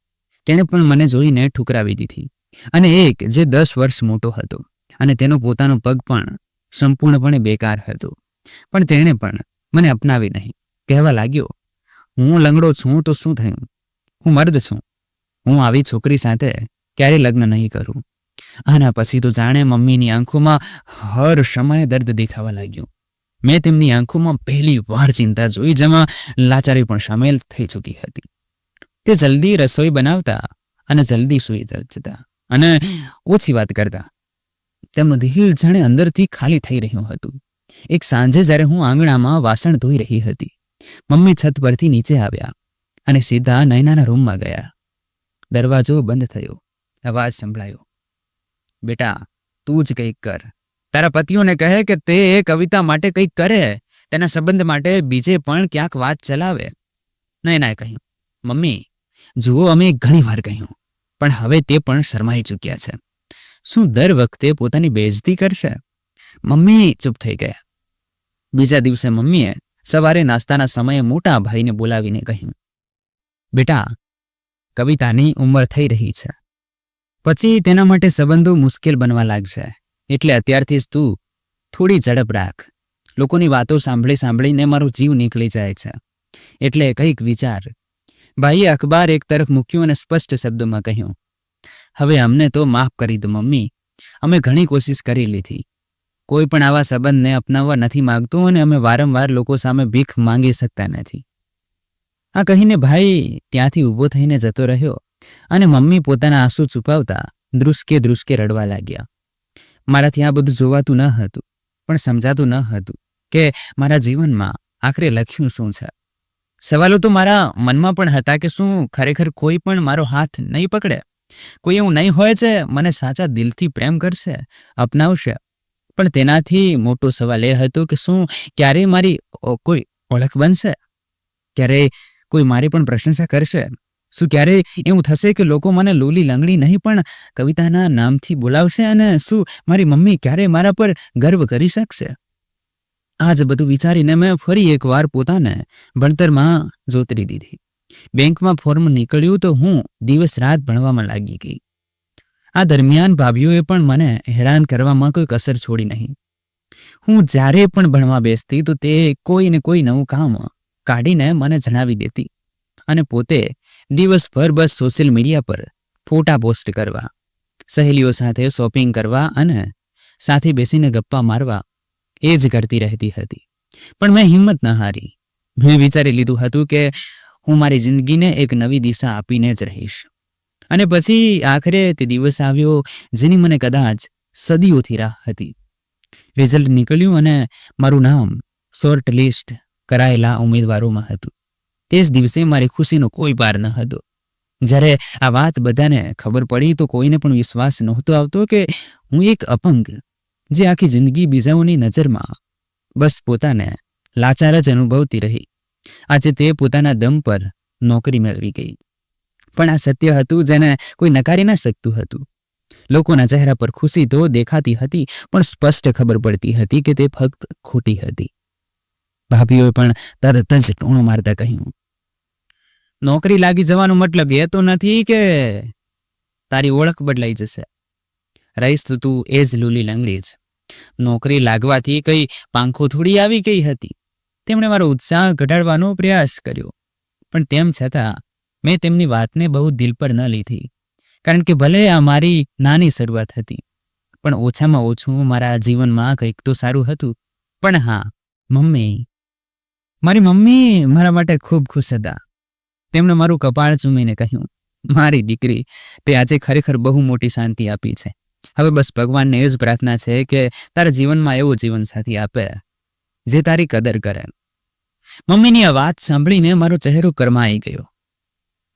તેણે પણ મને જોઈને ઠુકરાવી દીધી. અને એક જે 10 વર્ષ મોટો હતો અને તેનો પોતાનો પગ પણ સંપૂર્ણપણે બેકાર હતો. પણ તેણે પણ મને અપનાવી નહીં. કહેવા લાગ્યો, હું લંગડો છું તો શું થયું? હું મર્દ છું. હું આવી છોકરી સાથે ક્યારે લગ્ન નહીં કરું. આના પછી તો જાણે મમ્મીની આંખોમાં હર સમયે દર્દ દેખાવા લાગ્યું. મેં તેમની આંખોમાં પહેલી વાર ચિંતા જોઈ, જેમાં લાચારી પણ સામેલ થઈ ચૂકી હતી. તે જલ્દી રસોઈ બનાવતા અને જલ્દી સૂઈ જતા અને ઓછી વાત કરતા. તેમનું દિલ જાણે અંદરથી ખાલી થઈ રહ્યું હતું. એક સાંજે જ્યારે હું આંગણામાં વાસણ ધોઈ રહી હતી, મમ્મી છત પરથી નીચે આવ્યા અને સીધા નયનાના રૂમમાં ગયા. દરવાજો બંધ થયો. અવાજ સંભળાયો, બેટા, તું જ કંઈક કર. તારા પતિઓને કહે કે તે એ કવિતા માટે કંઈક કરે. તેના સંબંધ માટે બીજે પણ ક્યાંક વાત ચલાવે. નયનાએ કહ્યું, મમ્મી, જુઓ, અમે ઘણી વાર કહ્યું, પણ હવે તે પણ શરમાઈ ચૂક્યા છે. શું દર વખતે પોતાની બેઇજ્જતી કરશે? મમ્મી ચૂપ થઈ ગયા. બીજા દિવસે મમ્મીએ સવારે નાસ્તાના સમયે મોટા ભાઈને બોલાવીને કહ્યું, બેટા, કવિતાની ઉંમર થઈ રહી છે. પછી તેના માટે સંબંધો મુશ્કેલ બનવા લાગશે. એટલે અત્યારથી જ તું થોડી ઝડપ રાખ. લોકોની વાતો સાંભળીને મારો જીવ નીકળી જાય છે. એટલે કંઈક વિચાર. ભાઈએ અખબાર એક તરફ મૂક્યું અને સ્પષ્ટ શબ્દોમાં કહ્યું, હવે અમને તો માફ કરી દો મમ્મી. અમે ઘણી કોશિશ કરી લીધી. કોઈ પણ આવા સંબંધને અપનાવવા નથી માંગતું અને અમે વારંવાર લોકો સામે ભીખ માંગી શકતા નથી. આ કહીને ભાઈ ત્યાંથી ઊભો થઈને જતો રહ્યો અને મમ્મી પોતાના આંસુ છુપાવતા ધ્રુસકે ધ્રુસકે રડવા લાગ્યા. મારાથી આ બધું જોવાતું ન હતું, પણ સમજાતું ન હતું કે મારા જીવનમાં આખરે લખ્યું શું છે. સવાલો તો મારા મનમાં પણ હતા કે શું ખરેખર કોઈ પણ મારો હાથ નહીં પકડે? કોઈ એવું નહીં હોય છે મને સાચા દિલથી પ્રેમ કરશે, અપનાવશે? પણ તેનાથી મોટો સવાલ એ હતો કે શું ક્યારેય મારી કોઈ ઓળખ બનશે? ક્યારેય કોઈ મારી પણ પ્રશંસા કરશે? શું ક્યારેય એવું થશે કે લોકો મને લોલી લંગડી નહીં પણ કવિતાના નામથી બોલાવશે? અને શું મારી મમ્મી ક્યારેય મારા પર ગર્વ કરી શકશે? આ જ બધું વિચારીને મેં ફરી એકવાર પોતાને ભણતરમાં જોતરી દીધી. બેંકમાં ફોર્મ નીકળ્યું તો હું દિવસ રાત ભણવામાં લાગી ગઈ. આ દરમિયાન ભાભીઓએ પણ મને હેરાન કરવામાં કોઈ કસર છોડી નહીં. હું જ્યારે પણ ભણવા બેસતી તો તે કોઈ ને કોઈ નવું કામ કાઢીને મને જણાવી દેતી અને પોતે દિવસભર બસ સોશિયલ મીડિયા પર ફોટા પોસ્ટ કરવા, સહેલીઓ સાથે શોપિંગ કરવા અને સાથે બેસીને ગપ્પા મારવા એ જ કરતી રહેતી હતી. પણ મેં હિંમત ન હારી. મેં વિચારી લીધું હતું કે હું મારી જિંદગીને એક નવી દિશા આપીને જ રહીશ. અને પછી આખરે તે દિવસ આવ્યો જેની મને કદાચ સદીઓથી રાહ હતી. રિઝલ્ટ નીકળ્યું અને મારું નામ શોર્ટ લિસ્ટ કરાયેલા ઉમેદવારોમાં હતું. તે જ દિવસે મારી ખુશીનો કોઈ પાર ન હતો. જ્યારે આ વાત બધાને ખબર પડી તો કોઈને પણ વિશ્વાસ નહોતો આવતો કે હું એક અપંગ જે આખી જિંદગી બીજાઓની નજરમાં બસ પોતાને લાચાર જ અનુભવતી રહી, આજે તે પોતાના દમ પર નોકરી મેળવી ગઈ. પણ આ સત્ય હતું જેને કોઈ નકારી ન શકતું હતું. લોકોના ચહેરા પર ખુશી તો દેખાતી હતી પણ સ્પષ્ટ ખબર પડતી હતી કે તે ફક્ત ખોટી હતી. ભાભીઓએ પણ તરત જ ટોણો મારતા કહ્યું, નોકરી લાગી જવાનો મતલબ એ તો નથી કે તારી ઓળખ બદલાઈ જશે. રહીશ તો તું એ જ લૂલી લંગડી જ. નોકરી લાગવાથી કઈ પાંખો થોડી આવી ગઈ હતી. તેમણે મારો ઉત્સાહ ઘટાડવાનો પ્રયાસ કર્યો, પણ તેમ છતાં મેં તેમની વાતને બહુ દિલ પર ન લીધી. કારણ કે ભલે આ મારી નાની શરૂઆત હતી, પણ ઓછામાં ઓછું મારા જીવનમાં કંઈક તો સારું હતું. પણ હા, મારી મમ્મી મારા માટે ખૂબ ખુશ હતા. તેમણે મારું કપાળ ચૂમીને કહ્યું, મારી દીકરી, તે આજે ખરેખર બહુ મોટી શાંતિ આપી છે. હવે બસ ભગવાનને એ જ પ્રાર્થના છે કે તારા જીવનમાં એવો જીવનસાથી આપે જે તારી કદર કરે. મમ્મીની આ વાત સાંભળીને મારો ચહેરો કરમાઈ ગયો.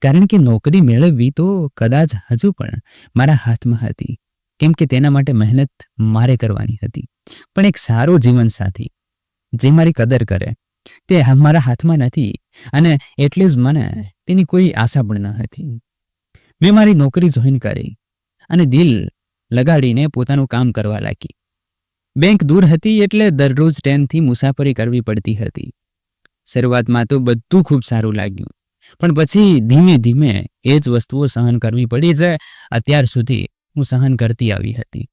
કારણ કે નોકરી મેળવવી તો કદાચ હજુ પણ મારા હાથમાં હતી, કેમ કે તેના માટે મહેનત મારે કરવાની હતી. પણ એક સારો જીવનસાથી જે મારી કદર કરે તે મારા હાથમાં નથી, અને એટલે જ મને તેની કોઈ આશા પણ ન હતી. મેં મારી નોકરી જોઈન કરી અને દિલ લગાડીને પોતાનું કામ કરવા લાગી. બેંક દૂર હતી એટલે દરરોજ ટ્રેનથી મુસાફરી કરવી પડતી હતી. શરૂઆતમાં તો બધું ખૂબ સારું લાગ્યું, પણ પછી ધીમે ધીમે એ જ વસ્તુઓ સહન કરવી પડી જે અત્યાર સુધી હું સહન કરતી આવી હતી.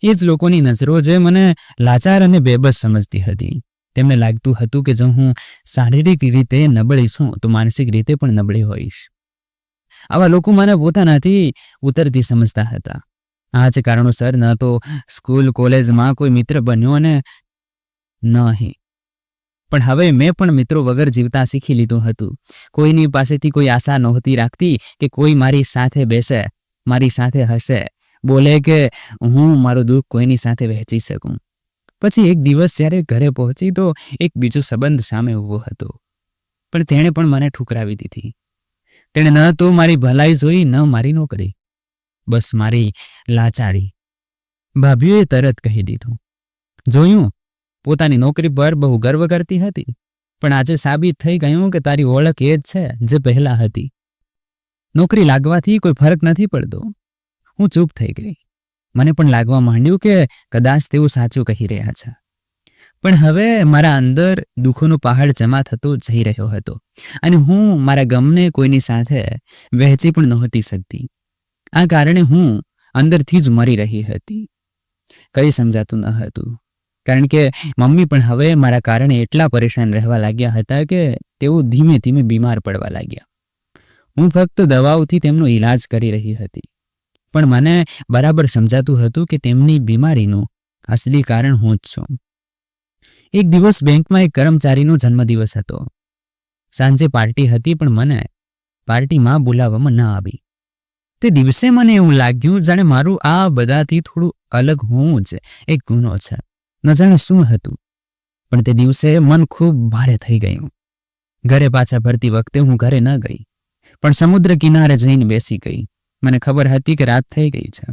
એ જ લોકોની નજરો જે મને લાચાર અને બેબસ સમજતી હતી. તેમને લાગતું હતું કે જો હું શારીરિક રીતે નબળી છું તો માનસિક રીતે પણ નબળી હોઈશ. આવા લોકો મને પોતાનાથી ઉતરતી સમજતા હતા. આ જ કારણોસર ન તો સ્કૂલ કોલેજમાં કોઈ મિત્ર બન્યો અને નહીં. પણ હવે મેં પણ મિત્રો વગર જીવતા શીખી લીધું હતું. કોઈની પાસેથી કોઈ આશા નહોતી રાખતી કે કોઈ મારી સાથે બેસે, મારી સાથે હસે, બોલે કે હું મારું દુઃખ કોઈની સાથે વહેંચી શકું. પછી એક દિવસ જ્યારે ઘરે પહોંચી તો એક બીજો સંબંધ સામે ઊભો હતો, પણ તેણે પણ મને ઠુકરાવી દીધી. તેણે ન તો મારી ભલાઈ જોઈ, ન મારી નોકરી, બસ મારી લાચારી. ભાભીઓએ તરત કહી દીધું, જોયું, પોતાની નોકરી પર બહુ ગર્વ કરતી હતી, પણ આજે સાબિત થઈ ગયું કે તારી ઓળખ એ જ છે જે પહેલા હતી. નોકરી લાગવાથી કોઈ ફરક નથી પડતો. હું ચૂપ થઈ ગઈ. મને પણ લાગવા માંડ્યું કે કદાચ તેઓ સાચું કહી રહ્યા છે. પણ હવે મારા અંદર દુઃખોનો પહાડ જમા થતો જઈ રહ્યો હતો, અને હું મારા ગમને કોઈની સાથે વહેંચી પણ નહોતી શકતી. આ કારણે હું અંદરથી જ મરી રહી હતી. કંઈ સમજાતું ન હતું, કારણ કે મમ્મી પણ હવે મારા કારણે એટલા પરેશાન રહેવા લાગ્યા હતા કે તેઓ ધીમે ધીમે બીમાર પડવા લાગ્યા. હું ફક્ત દવાઓથી તેમનો ઈલાજ કરી રહી હતી, પણ મને બરાબર સમજાતું હતું કે તેમની બીમારીનું અસલી કારણ હું જ છું. એક દિવસ બેંકમાં એક કર્મચારીનો જન્મદિવસ હતો. સાંજે પાર્ટી હતી, પણ મને પાર્ટીમાં બોલાવવામાં ન આવી. તે દિવસે મને એવું લાગ્યું જાણે મારું આ બધાથી થોડું અલગ હોવું જ એક ગુનો છે. ન જાણે શું હતું, પણ તે દિવસે મન ખૂબ ભારે થઈ ગયું. ઘરે પાછા ફરતી વખતે હું ઘરે ન ગઈ, પણ સમુદ્ર કિનારે જઈને બેસી ગઈ. મને ખબર હતી કે રાત થઈ ગઈ છે.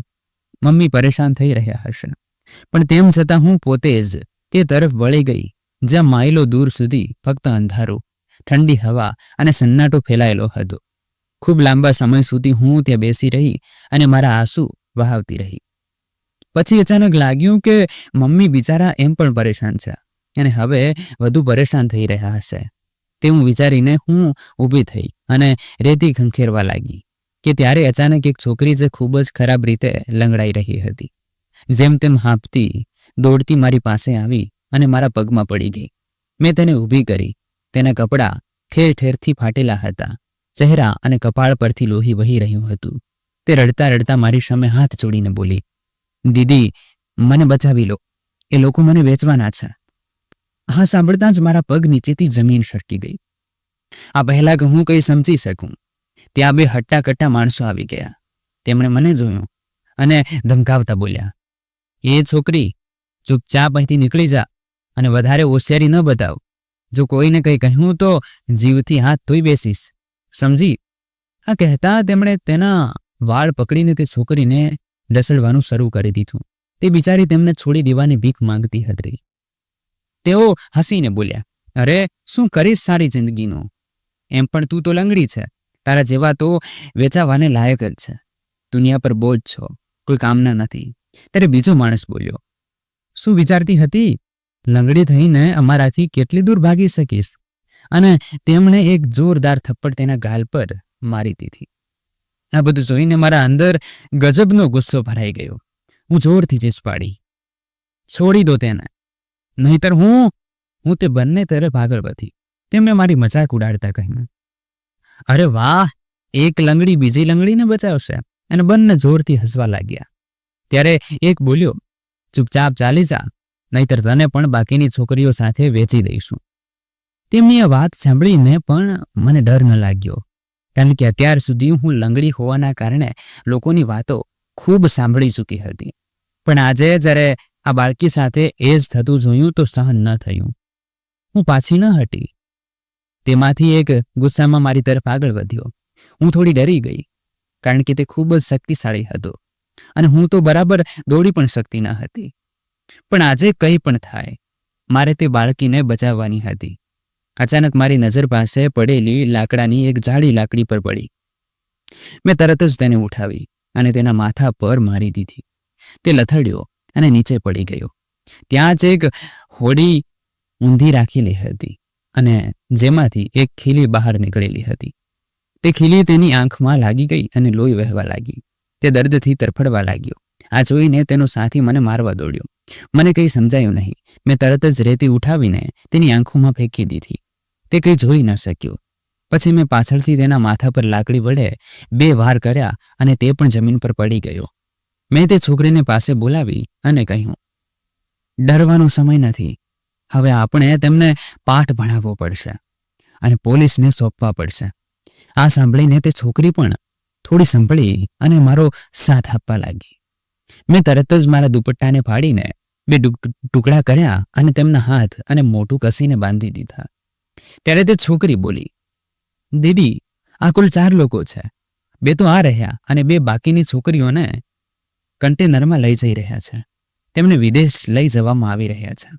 મમ્મી પરેશાન થઈ રહ્યા હશે. પણ તેમ છતાં હું પોતે જ તે તરફ વળી ગઈ જ્યાં માઇલો દૂર સુધી ફક્ત અંધારું, ઠંડી હવા અને સન્નાટો ફેલાયેલો હતો. ખૂબ લાંબા સમય સુધી હું ત્યાં બેસી રહી અને મારા આંસુ વહાવતી રહી. પછી અચાનક લાગ્યું કે મમ્મી બિચારા એમ પણ પરેશાન છે અને હવે વધુ પરેશાન થઈ રહ્યા હશે. તેવું વિચારીને હું ઊભી થઈ અને રેતી ખંખેરવા લાગી કે ત્યારે અચાનક એક છોકરી જે ખૂબ જ ખરાબ રીતે લંગડાઈ રહી હતી, જેમ તેમ હાંફતી દોડતી મારી પાસે આવી અને મારા પગમાં પડી ગઈ. મેં તેને ઊભી કરી. તેના કપડાં ઠેર ઠેરથી ફાટેલા હતા. ચહેરા અને કપાળ પરથી લોહી વહી રહ્યું હતું. તે રડતા રડતા મારી સામે હાથ જોડીને બોલી, દીદી, મને બચાવી લો, એ લોકો મને વેચવાના છે. હા સાંભળતા જ મારા પગ નીચેથી જમીન સરકી ગઈ. આ પહેલા કે હું કંઈ સમજી શકું ત્યાં બે હટ્ટા કટ્ટા માણસો આવી ગયા. તેમણે મને જોયું અને ધમકાવતા બોલ્યા, એ છોકરી, ચૂપચાપ અહીંથી નીકળી જા અને વધારે હોશિયારી ન બતાવ. જો કોઈને કંઈ કહ્યું તો જીવથી હાથ ધોઈ બેસીશ, સમજી? આ કહેતા તેમણે તેના વાળ પકડીને તે છોકરીને ઢસડવાનું શરૂ કરી દીધું. તે બિચારી તેમને છોડી દેવાની ભીખ માંગતી હતી. તેઓ હસીને બોલ્યા, અરે શું કરીશ સારી જિંદગીનું? એમ પણ તું તો લંગડી છે. તારા જેવા તો વેચાવાને લાયક જ છે. દુનિયા પર બોજ છો, કોઈ કામના નથી. ત્યારે બીજો માણસ બોલ્યો, શું વિચારતી હતી? લંગડી થઈને અમારાથી કેટલી દૂર ભાગી શકીશ? અને તેમણે એક જોરદાર થપ્પડ તેના ગાલ પર મારી દીધી. આ બધું જોઈને મારા અંદર ગજબનો ગુસ્સો ભરાઈ ગયો. હું જોરથી ચીસ પાડી, છોડી દો તેને, નહીતર હું તે બંને તરફ આગળ વધી. તેમણે મારી મજાક ઉડાડતા કહ્યું, અરે વાહ, એક લંગડી બીજી લંગડીને બચાવશે. અને બંને જોરથી હસવા લાગ્યા. ત્યારે એક બોલ્યો, ચૂપચાપ ચાલી જા, નહીતર તને પણ બાકીની છોકરીઓ સાથે વેચી દઈશું. તેમની આ વાત સાંભળીને પણ મને ડર ન લાગ્યો, કારણ કે અત્યાર સુધી હું લંગડી હોવાના કારણે લોકોની વાતો ખૂબ સાંભળી ચૂકી હતી. પણ આજે જ્યારે આ બાળકી સાથે એ જ થતું જોયું તો સહન ન થયું. હું પાછી ન હટી. તેમાંથી એક ગુસ્સામાં મારી તરફ આગળ વધ્યો. હું થોડી ડરી ગઈ, કારણ કે તે ખૂબ જ શક્તિશાળી હતો અને હું તો બરાબર દોડી પણ શકતી ન હતી. પણ આજે કંઈ પણ થાય, મારે તે બાળકીને બચાવવાની હતી. અચાનક મારી નજર પાસે પડેલી લાકડાની એક જાડી લાકડી પર પડી. મેં તરત જ તેને ઉઠાવી અને તેના માથા પર મારી દીધી. તે લથડ્યો અને નીચે પડી ગયો. ત્યાં જ એક હોડી ઊંધી રાખેલી હતી અને જેમાંથી એક ખીલી બહાર નીકળેલી હતી. તે ખીલી તેની આંખમાં લાગી ગઈ અને લોહી વહેવા લાગી. તે દર્દથી તરફડવા લાગ્યો. આ જોઈને તેનો સાથી મને મારવા દોડ્યો. મને કંઈ સમજાયું નહીં. મેં તરત જ રેતી ઉઠાવીને તેની આંખોમાં ફેંકી દીધી. તે કંઈ જોઈ ન શક્યો. પછી મેં પાછળથી તેના માથા પર લાકડી વડે 2 વાર કર્યા અને તે પણ જમીન પર પડી ગયો. મેં તે છોકરીને પાસે બોલાવી અને કહ્યું, ડરવાનો સમય નથી. હવે આપણે તેમને પાઠ ભણાવવો પડશે અને પોલીસને સોંપવા પડશે. આ સાંભળીને તે છોકરી પણ થોડી સંભળી અને મારો સાથ આપવા લાગી. મેં તરત જ મારા દુપટ્ટાને ફાડીને 2 ટુકડા કર્યા અને તેમના હાથ અને મોઢું કસીને બાંધી દીધા. ત્યારે તે છોકરી બોલી, દીદી, આ કુલ 4 લોકો છે. 2 તો આ રહ્યા અને 2 બાકીની છોકરીઓને કન્ટેનરમાં લઈ જઈ રહ્યા છે. તેમને વિદેશ લઈ જવામાં આવી રહ્યા છે.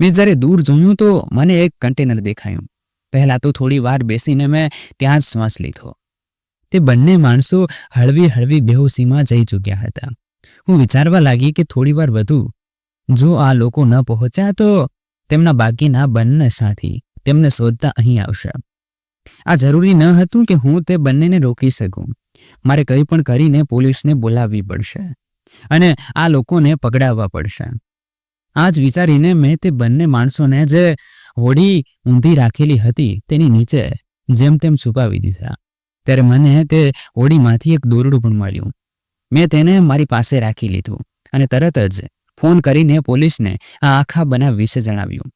મેં જ્યારે દૂર જોયું તો મને એક કન્ટેનર દેખાયું. પહેલાં તો થોડી વાર બેસીને મેં ત્યાં જ શ્વાસ લીધો. તે બંને માણસો હળવી હળવી બેહોશીમાં જઈ ચૂક્યા હતા. હું વિચારવા લાગી કે થોડી વાર વધુ જો આ લોકો ન પહોંચ્યા તો તેમના બાકીના બંને સાથી તેમને શોધતા અહીં આવશે. આ જરૂરી ન હતું કે હું તે બંનેને રોકી શકું. મારે કંઈ પણ કરીને પોલીસને બોલાવવી પડશે અને આ લોકોને પકડાવવા પડશે. આ જ વિચારીને મેં તે બંને માણસોને જે હોડી ઊંધી રાખેલી હતી તેની નીચે જેમ તેમ છુપાવી દીધા. ત્યારે મને તે હોડીમાંથી એક દોરડું પણ મળ્યું. મેં તેને મારી પાસે રાખી લીધું અને તરત જ ફોન કરીને પોલીસને આ આખા બનાવ વિશે જણાવ્યું.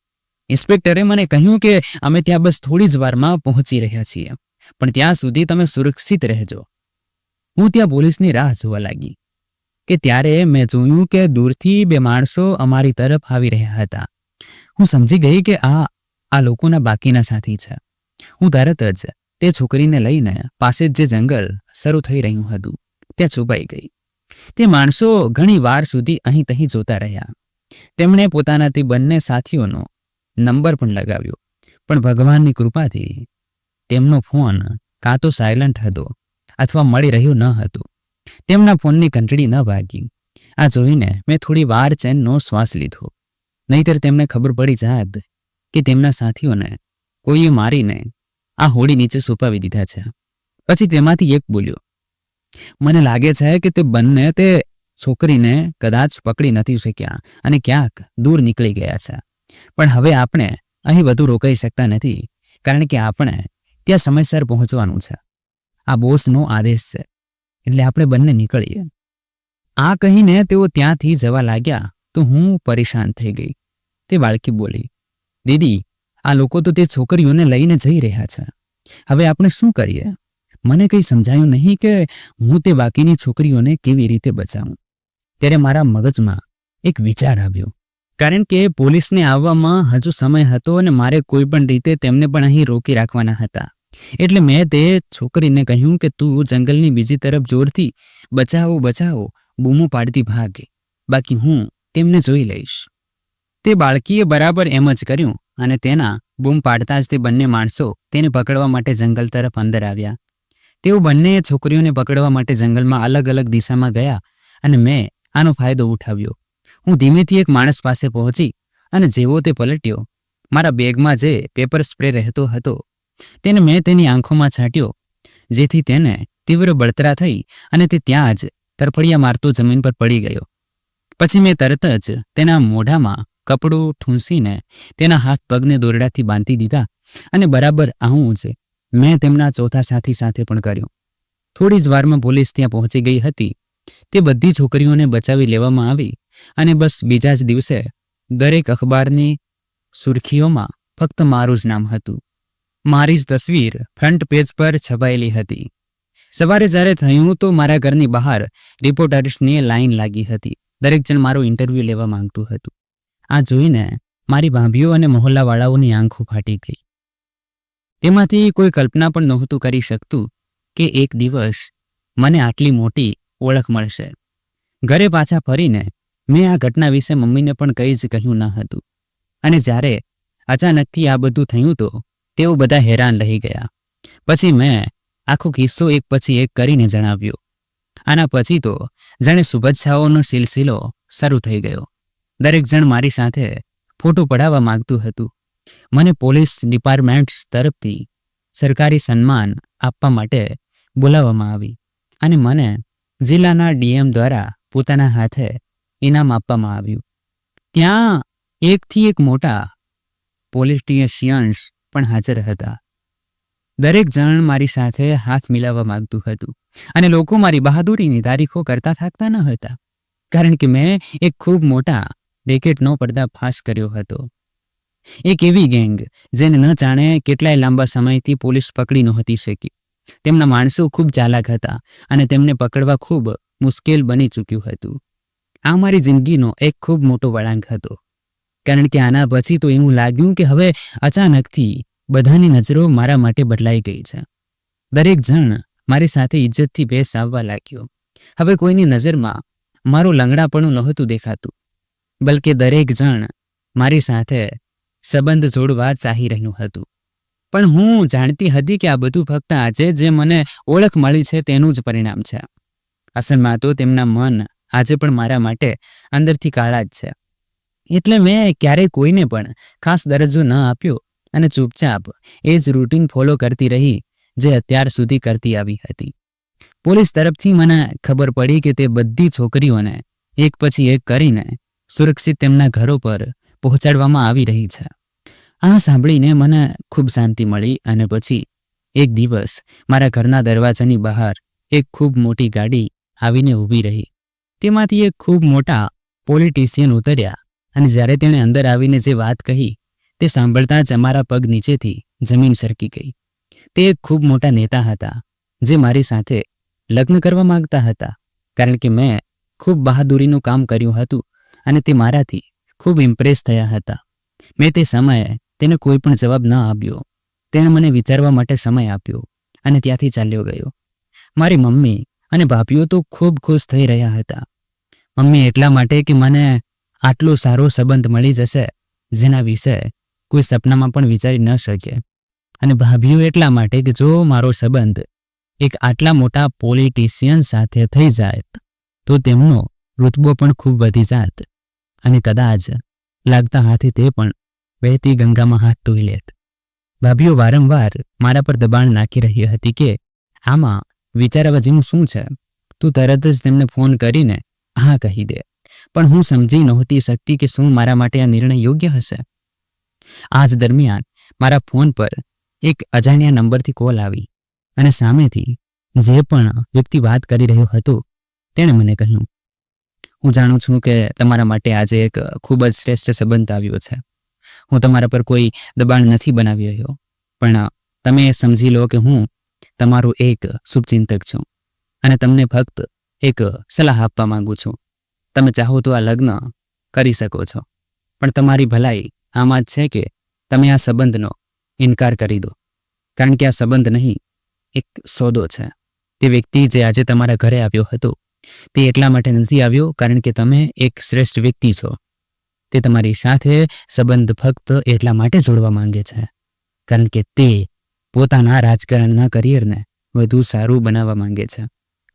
ઇન્સ્પેક્ટરે મને કહ્યું કે અમે ત્યાં બસ થોડી જ વારમાં પહોંચી રહ્યા છીએ, પણ ત્યાં સુધી તમે સુરક્ષિત રહેજો. હું ત્યાં પોલીસની રાહ જોવા લાગી કે ત્યારે મેં જોયું કે દૂરથી 2 માણસો અમારી તરફ આવી રહ્યા હતા. હું સમજી ગઈ કે આ લોકોના બાકીના સાથી છે. હું તરત જ તે છોકરીને લઈને પાસે જ જે જંગલ શરૂ થઈ રહ્યું હતું ત્યાં છુપાઈ ગઈ. તે માણસો ઘણી વાર સુધી અહીં તહીં જોતા રહ્યા. તેમણે પોતાના તે બંને સાથીઓનો નંબર પણ લગાવ્યો, પણ ભગવાનની કૃપાથી તેમનો ફોન કાં તો સાયલન્ટ હતો અથવા મળી રહ્યો ન હતો. તેમના ફોનની ઘંટડી ન વાગી. આ જોઈને મેં થોડી વાર ચેનનો શ્વાસ લીધો, નહીતર તેમને ખબર પડી જાત કે તેમના સાથીઓને કોઈએ મારીને આ હોડી નીચે છુપાવી દીધા છે. પછી તેમાંથી એક બોલ્યો, મને લાગે છે કે તે બંને તે છોકરીને કદાચ પકડી નથી શક્યા અને ક્યાંક દૂર નીકળી ગયા છે. પણ હવે આપણે અહીં વધુ રોકાઈ શકતા નથી, કારણ કે આપણે ત્યાં સમયસર પહોંચવાનું છે. આ બોસનો આદેશ છે, એટલે આપણે બંને નીકળીએ. આ કહીને તેઓ ત્યાંથી જવા લાગ્યા તો હું પરેશાન થઈ ગઈ. તે બાળકી બોલી, દીદી, આ લોકો તો તે છોકરીઓને લઈને જઈ રહ્યા છે. હવે આપણે શું કરીએ? મને કંઈ સમજાયું નહીં કે હું તે બાકીની છોકરીઓને કેવી રીતે બચાવું. ત્યારે મારા મગજમાં એક વિચાર આવ્યો, કારણ કે પોલીસને આવવામાં હજુ સમય હતો અને મારે કોઈ પણ રીતે તેમને પણ અહીં રોકી રાખવાના હતા. એટલે મેં તે છોકરીને કહ્યું કે તું જંગલની બીજી તરફ જોરથી બચાવો બચાવો બૂમો પાડતી ભાગ, બાકી હું તેમને જોઈ લઈશ. તે બાળકીએ બરાબર એમ જ કર્યું અને તેના બૂમ પાડતા જ તે બંને માણસો તેને પકડવા માટે જંગલ તરફ અંદર આવ્યા. તેઓ બંને છોકરીઓને પકડવા માટે જંગલમાં અલગ અલગ દિશામાં ગયા અને મેં આનો ફાયદો ઉઠાવ્યો. હું ધીમેથી એક માણસ પાસે પહોંચી અને જેવો તે પલટ્યો, મારા બેગમાં જે પેપર સ્પ્રે રહેતો હતો તેને મેં તેની આંખોમાં છાંટ્યો, જેથી તેને તીવ્ર બળતરા થઈ અને તે ત્યાં જ તરફડિયા મારતો જમીન પર પડી ગયો. પછી મેં તરત જ તેના મોઢામાં કપડું ઠૂંસીને તેના હાથ પગને દોરડાથી બાંધી દીધા અને બરાબર આવું જ મેં તેમના ચોથા સાથી સાથે પણ કર્યું. થોડી જ વારમાં પોલીસ ત્યાં પહોંચી ગઈ હતી. તે બધી છોકરીઓને બચાવી લેવામાં આવી અને બસ બીજા જ દિવસે દરેક અખબારની સુર્ખીઓમાં ફક્ત મારું જ નામ હતું. મારી જ તસવીર ફ્રન્ટ પેજ પર છપાયેલી હતી. સવારે જ્યારે થયું તો મારા ઘરની બહાર રિપોર્ટર્સની લાઈન લાગી હતી. દરેક જણ મારું ઇન્ટરવ્યૂ લેવા માંગતું હતું. આ જોઈને મારી ભાભીઓ અને મહોલ્લાવાળાઓની આંખો ફાટી ગઈ. તેમાંથી કોઈ કલ્પના પણ નહોતું કરી શકતું કે એક દિવસ મને આટલી મોટી ઓળખ મળશે. ઘરે પાછા ફરીને મેં આ ઘટના વિશે મમ્મીને પણ કંઈ જ કહ્યું ન હતું. અને જ્યારે અચાનકથી આ બધું થયું તો તેઓ બધા હેરાન રહી ગયા. પછી મેં આખો કિસ્સો એક પછી એક કરીને જણાવ્યો. આના પછી તો જાણે શુભેચ્છાઓનો સિલસિલો શરૂ થઈ ગયો. દરેક જણ મારી સાથે ફોટો પડાવવા માંગતું હતું. મને પોલીસ ડિપાર્ટમેન્ટ તરફથી સરકારી સન્માન આપવા માટે બોલાવવામાં આવી અને મને જિલ્લાના ડીએમ દ્વારા પોતાના હાથે ઇનામ આપવામાં આવ્યું. ત્યાં એકથી એક મોટા પોલિટિશિયન્સ પણ હાજર હતા. દરેક જણ મારી સાથે હાથ મિલાવવા માંગતું હતું અને લોકો મારી બહાદુરીની તારીફો કરતા થાકતા ન હતા, કારણ કે મેં એક ખૂબ મોટા રેકેટનો પર્દાફાશ કર્યો હતો. એક એવી ગેંગ જેને ન જાણે કેટલાય લાંબા સમયથી પોલીસ પકડી નહોતી શકી. તેમના માણસો ખૂબ ચાલાક હતા અને તેમને પકડવા ખૂબ મુશ્કેલ બની ચૂક્યું હતું. આ મારી જિંદગીનો એક ખૂબ મોટો વળાંક હતો, કારણ કે આના પછી તો એવું લાગ્યું કે હવે અચાનકથી બધાની નજરો મારા માટે બદલાઈ ગઈ છે. દરેક જણ મારી સાથે ઇજ્જતથી પેશ આવવા લાગ્યો. હવે કોઈની નજરમાં મારું લંગડાપણું નહોતું દેખાતું, બલકે દરેક જણ મારી સાથે સંબંધ જોડવા ચાહી રહ્યું હતું. પણ હું જાણતી હતી કે આ બધું ફક્ત આજે જે મને ઓળખ મળી છે તેનું જ પરિણામ છે. અસલમાં તો તેમના મન આજે પણ મારા માટે અંદરથી કાળા જ છે. એટલે મેં ક્યારેય કોઈને પણ ખાસ દરજ્જો ન આપ્યો અને ચૂપચાપ એ જ રૂટીન ફોલો કરતી રહી જે અત્યાર સુધી કરતી આવી હતી. પોલીસ તરફથી મને ખબર પડી કે તે બધી છોકરીઓને એક પછી એક કરીને સુરક્ષિત તેમના ઘરો પર પહોંચાડવામાં આવી રહી છે. આ સાંભળીને મને ખૂબ શાંતિ મળી અને પછી એક દિવસ મારા ઘરના દરવાજાની બહાર એક ખૂબ મોટી ગાડી આવીને ઊભી રહી. તેમાંથી એક ખૂબ મોટા પોલિટિશિયન ઉતર્યા અને જ્યારે તેણે અંદર આવીને જે વાત કહી તે સાંભળતા જ અમારા પગ નીચેથી જમીન સરકી ગઈ. તે એક ખૂબ મોટા નેતા હતા જે મારી સાથે લગ્ન કરવા માંગતા હતા, કારણ કે મેં ખૂબ બહાદુરીનું કામ કર્યું હતું અને તે મારાથી ખૂબ ઇમ્પ્રેસ થયા હતા. મેં તે સમયે તેને કોઈ પણ જવાબ ન આપ્યો. તેણે મને વિચારવા માટે સમય આપ્યો અને ત્યાંથી ચાલ્યો ગયો. મારી મમ્મી અને ભાભીઓ તો ખૂબ ખુશ થઈ રહ્યા હતા. મમ્મી એટલા માટે કે મને આટલો સારો સંબંધ મળી જશે જેના વિશે કોઈ સપનામાં પણ વિચારી ન શકે, અને ભાભીઓ એટલા માટે કે જો મારો સંબંધ એક આટલા મોટા પોલિટિશિયન સાથે થઈ જાય તો તેમનો રુતબો પણ ખૂબ વધી જાત અને કદાચ લાગતા હાથે તે પણ વહેતી ગંગામાં હાથ ધોઈ લેત. ભાભીઓ વારંવાર મારા પર દબાણ નાખી રહી હતી કે આમાં વિચારવા જેવું શું છે, તું તરત જ તેમને ફોન કરીને હા કહી દે. પણ હું સમજી નહોતી શકતી કે શું મારા માટે આ નિર્ણય યોગ્ય હશે. આ જ દરમિયાન મારા ફોન પર એક અજાણ્યા નંબરથી કોલ આવી અને સામેથી જે પણ વ્યક્તિ વાત કરી રહ્યો હતો તેણે મને કહ્યું, હું જાણું છું કે તમારા માટે આજે એક ખૂબ જ શ્રેષ્ઠ સંબંધ આવ્યો છે. હું તમારા પર કોઈ દબાણ નથી બનાવી રહ્યો, પણ તમે સમજી લો કે હું તમારો એક શુભચિંતક છું અને તમને ફક્ત એક સલાહ આપવા માંગુ છું. તમે ચાહો તો આ લગ્ન કરી શકો છો, પણ તમારી ભલાઈ આમાં જ છે કે તમે આ સંબંધનો ઇનકાર કરી દો, કારણ કે આ સંબંધ નહીં, એક સોદો છે. તે વ્યક્તિ જે આજે તમારા ઘરે આવ્યો હતો તે એટલા માટે નથી આવ્યો કારણ કે તમે એક શ્રેષ્ઠ વ્યક્તિ છો. તે તમારી સાથે સંબંધ ફક્ત એટલા માટે જોડવા માંગે છે કારણ કે તે પોતાના રાજકારણના કરિયરને વધુ સારું બનાવવા માંગે છે.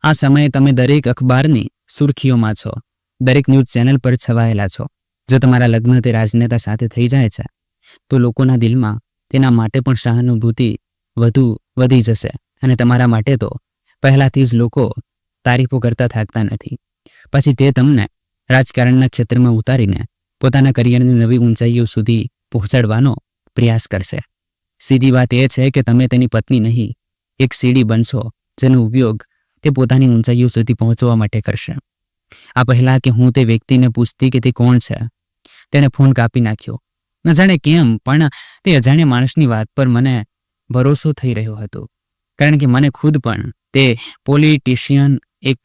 આ સમયે તમે દરેક અખબારની સુર્ખીઓમાં છો, દરેક ન્યૂઝ ચેનલ પર છવાયેલા છો. જો તમારા લગ્ન તે રાજનેતા સાથે થઈ જાય છે તો લોકોના દિલમાં તેના માટે પણ સહાનુભૂતિ વધુ વધી જશે અને તમારા માટે તો પહેલાથી જ લોકો તારીફો કરતા થાકતા નથી. પછી તે તમને રાજકારણના ક્ષેત્રમાં ઉતારીને પોતાના કરિયરની નવી ઊંચાઈઓ સુધી પહોંચાડવાનો પ્રયાસ કરશે. સીધી વાત એ છે કે તમે તેની પત્ની નહીં, એક સીડી બનશો જેનો ઉપયોગ તે પોતાની ઊંચાઈઓ સુધી પહોંચવા માટે કરશે. આ પહેલાં કે હું તે વ્યક્તિને પૂછતી કે તે કોણ છે, તેણે ફોન કાપી નાખ્યો. ન જાણે કેમ પણ તે અજાણ્યા માણસની વાત પર મને ભરોસો થઈ રહ્યો હતો, કારણ કે મને ખુદ પણ તે પોલિટિશિયન એક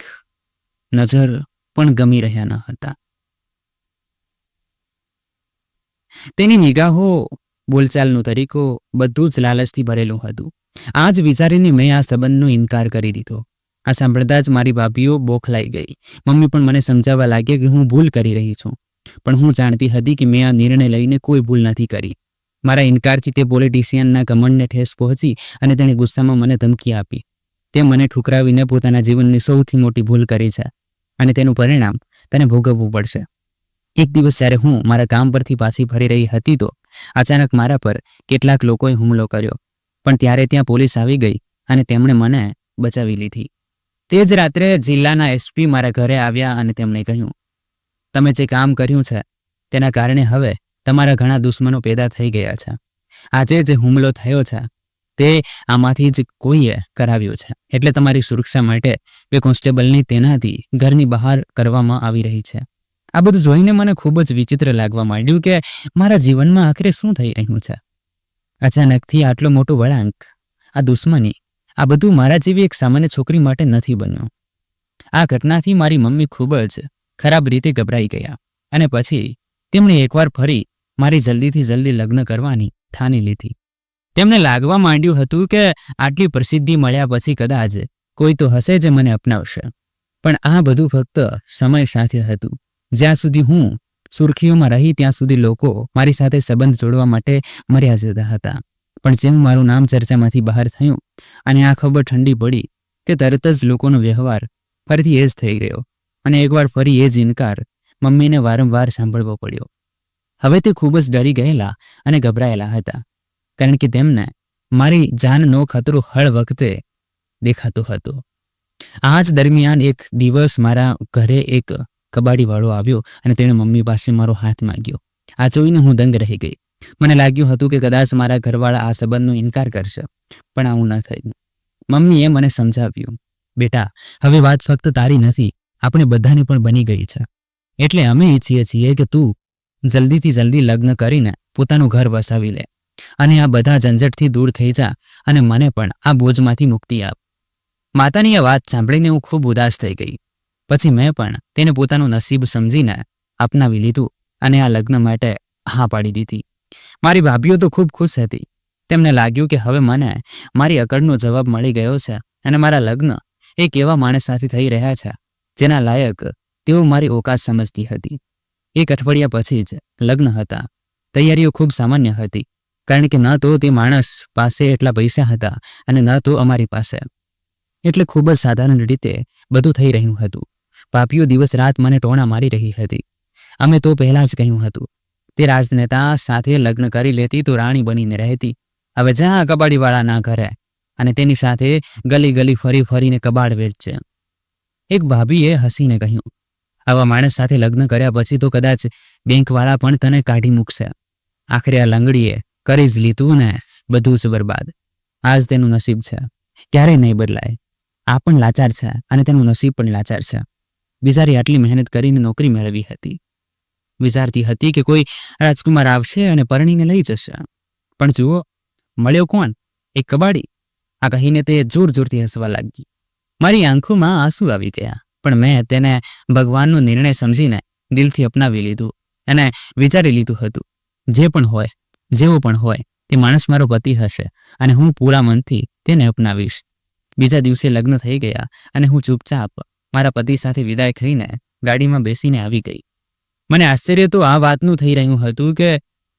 નજર પણ ગમી રહ્યા ન હતા. તેની નિગાહો, બોલચાલનો તરીકો બધું જ લાલચથી ભરેલું હતું. આ જ વિચારીને મેં આ સંબંધનો ઇનકાર કરી દીધો. આ સાંભળતા જ મારી ભાભીઓ બોખલાઈ ગઈ. મમ્મી પણ મને સમજાવવા લાગ્યા કે હું ભૂલ કરી રહી છું, પણ હું જાણતી હતી કે મેં આ નિર્ણય લઈને કોઈ ભૂલ નથી કરી. મારા ઇનકારથી તે પોલિટિશિયનના કમળને ઠેસ પહોંચી અને તેણે ગુસ્સામાં મને ધમકી આપી. તે મને ઠુકરાવીને પોતાના જીવનની સૌથી મોટી ભૂલ કરી છે અને તેનું પરિણામ તને ભોગવવું પડશે. એક દિવસ જ્યારે હું મારા કામ પરથી પાછી ફરી રહી હતી તો અચાનક મારા પર કેટલાક લોકોએ હુમલો કર્યો, પણ ત્યારે ત્યાં પોલીસ આવી ગઈ અને તેમણે મને બચાવી લીધી. તે જ રાત્રે જિલ્લાના એસપી મારા ઘરે આવ્યા અને તેમણે કહ્યું, તમે જે કામ કર્યું છે તેના કારણે હવે તમારા ઘણા દુશ્મનો પેદા થઈ ગયા છે. આજે જે હુમલો થયો છે તે આમાંથી જ કોઈએ કરાવ્યો છે, એટલે તમારી સુરક્ષા માટે બે કોન્સ્ટેબલની તેનાથી ઘરની બહાર કરવામાં આવી રહી છે. આ બધું જોઈને મને ખૂબ જ વિચિત્ર લાગવા માંડ્યું કે મારા જીવનમાં આખરે શું થઈ રહ્યું છે. અચાનકથી આટલો મોટો વળાંક, આ દુશ્મની, આ બધું મારા જેવી એક સામાન્ય છોકરી માટે નથી બન્યું. આ ઘટનાથી મારી મમ્મી ખૂબ જ ખરાબ રીતે ગભરાઈ ગયા અને પછી તેમણે એકવાર ફરી મારી જલ્દીથી જલ્દી લગ્ન કરવાની ઠાની લીધી. તેમને લાગવા માંડ્યું હતું કે આટલી પ્રસિદ્ધિ મળ્યા પછી કદાચ કોઈ તો હશે જે મને અપનાવશે, પણ આ બધું ફક્ત સમય સાથે હતું. જ્યાં સુધી હું સુર્ખીઓમાં રહી ત્યાં સુધી લોકો મારી સાથે સંબંધ જોડવા માટે મર્યા જતા હતા, પણ જેમ મારું નામ ચર્ચામાંથી બહાર થયું અને આ ખબર ઠંડી પડી કે તરત જ લોકોનો વ્યવહાર ફરીથી એ જ થઈ ગયો અને એકવાર ફરી એ જ ઇનકાર મમ્મીને વારંવાર સાંભળવો પડ્યો. હવે તે ખૂબ જ ડરી ગયેલા અને ગભરાયેલા હતા, કારણ કે તેમને મારી જાનનો ખતરો હર વખતે દેખાતો હતો. આ જ દરમિયાન એક દિવસ મારા ઘરે એક કબાડીવાળો આવ્યો અને તેણે મમ્મી પાસે મારો હાથ માંગ્યો. આ જોઈને હું દંગ રહી ગઈ. મને લાગ્યું હતું કે કદાચ મારા ઘરવાળા આ સંબંધનો ઇનકાર કરશે, પણ આવું ન થયું. મમ્મીએ મને સમજાવ્યું, બેટા, હવે વાત ફક્ત તારી નથી, આપણે બધાની પણ બની ગઈ છે. એટલે અમે ઈચ્છીએ છીએ કે તું જલ્દીથી જલ્દી લગ્ન કરીને પોતાનું ઘર વસાવી લે અને આ બધા ઝંઝટથી દૂર થઈ જા અને મને પણ આ બોજમાંથી મુક્તિ આપ. માતાની આ વાત સાંભળીને હું ખૂબ ઉદાસ થઈ ગઈ. પછી મેં પણ તેને પોતાનું નસીબ સમજીને અપનાવી લીધું અને આ લગ્ન માટે હા પાડી દીધી. મારી ભાભીઓ તો ખૂબ ખુશ હતી. તેમને લાગ્યું કે હવે મને મારી અકળનો જવાબ મળી ગયો છે અને મારા લગ્ન એક એવા માણસ સાથે થઈ રહ્યા છે જેના લાયક તેઓ મારી ઓકાત સમજતી હતી. એક અઠવાડિયા પછી જ લગ્ન હતા. તૈયારીઓ ખૂબ સામાન્ય હતી, કારણ કે ન તો તે માણસ પાસે એટલા પૈસા હતા અને ન તો અમારી પાસે. એટલે ખૂબ જ સાધારણ રીતે બધું થઈ રહ્યું હતું. પાપીઓ દિવસ રાત મને ટોણા મારી રહી હતી. અમે તો પહેલાં જ કહ્યું હતું, તે રાજનેતા સાથે લગ્ન કરી લેતી તો રાણી બનીને રહેતી. હવે જ્યાં કબાડીવાળાના ઘરે અને તેની સાથે ગલી ગલી ફરી ફરીને કબાડ વેચશે. એક ભાભીએ હસીને કહ્યું, આવા માણસ સાથે લગ્ન કર્યા પછી તો કદાચ બેંકવાળા પણ તને કાઢી મૂકશે. આખરે આ લંગડીએ કરી જ લીધું ને બધું જ બરબાદ. આજ તેનું નસીબ છે, ક્યારેય નહીં બદલાય. આ પણ લાચાર છે અને તેનું નસીબ પણ લાચાર છે. બિચારી આટલી મહેનત કરીને નોકરી મેળવી હતી. વિચારતી હતી કે કોઈ રાજકુમાર આવશે અને પરણીને લઈ જશે. પણ જુઓ, મળ્યો કોણ? એક કબાડી. આ કહીને તે જોર જોરથી હસવા લાગી. મારી આંખોમાં આંસુ આવી ગયા, પણ મેં તેને ભગવાનનો નિર્ણય સમજીને દિલથી અપનાવી લીધું અને વિચારી લીધું હતું, જે પણ હોય, જેવો પણ હોય, તે માણસ મારો પતિ હશે અને હું પૂરા મનથી તેને અપનાવીશ. બીજા દિવસે લગ્ન થઈ ગયા અને હું ચૂપચાપ મારા પતિ સાથે વિદાય થઈને ગાડીમાં બેસીને આવી ગઈ. મને આશ્ચર્ય તો આ વાતનું થઈ રહ્યું હતું કે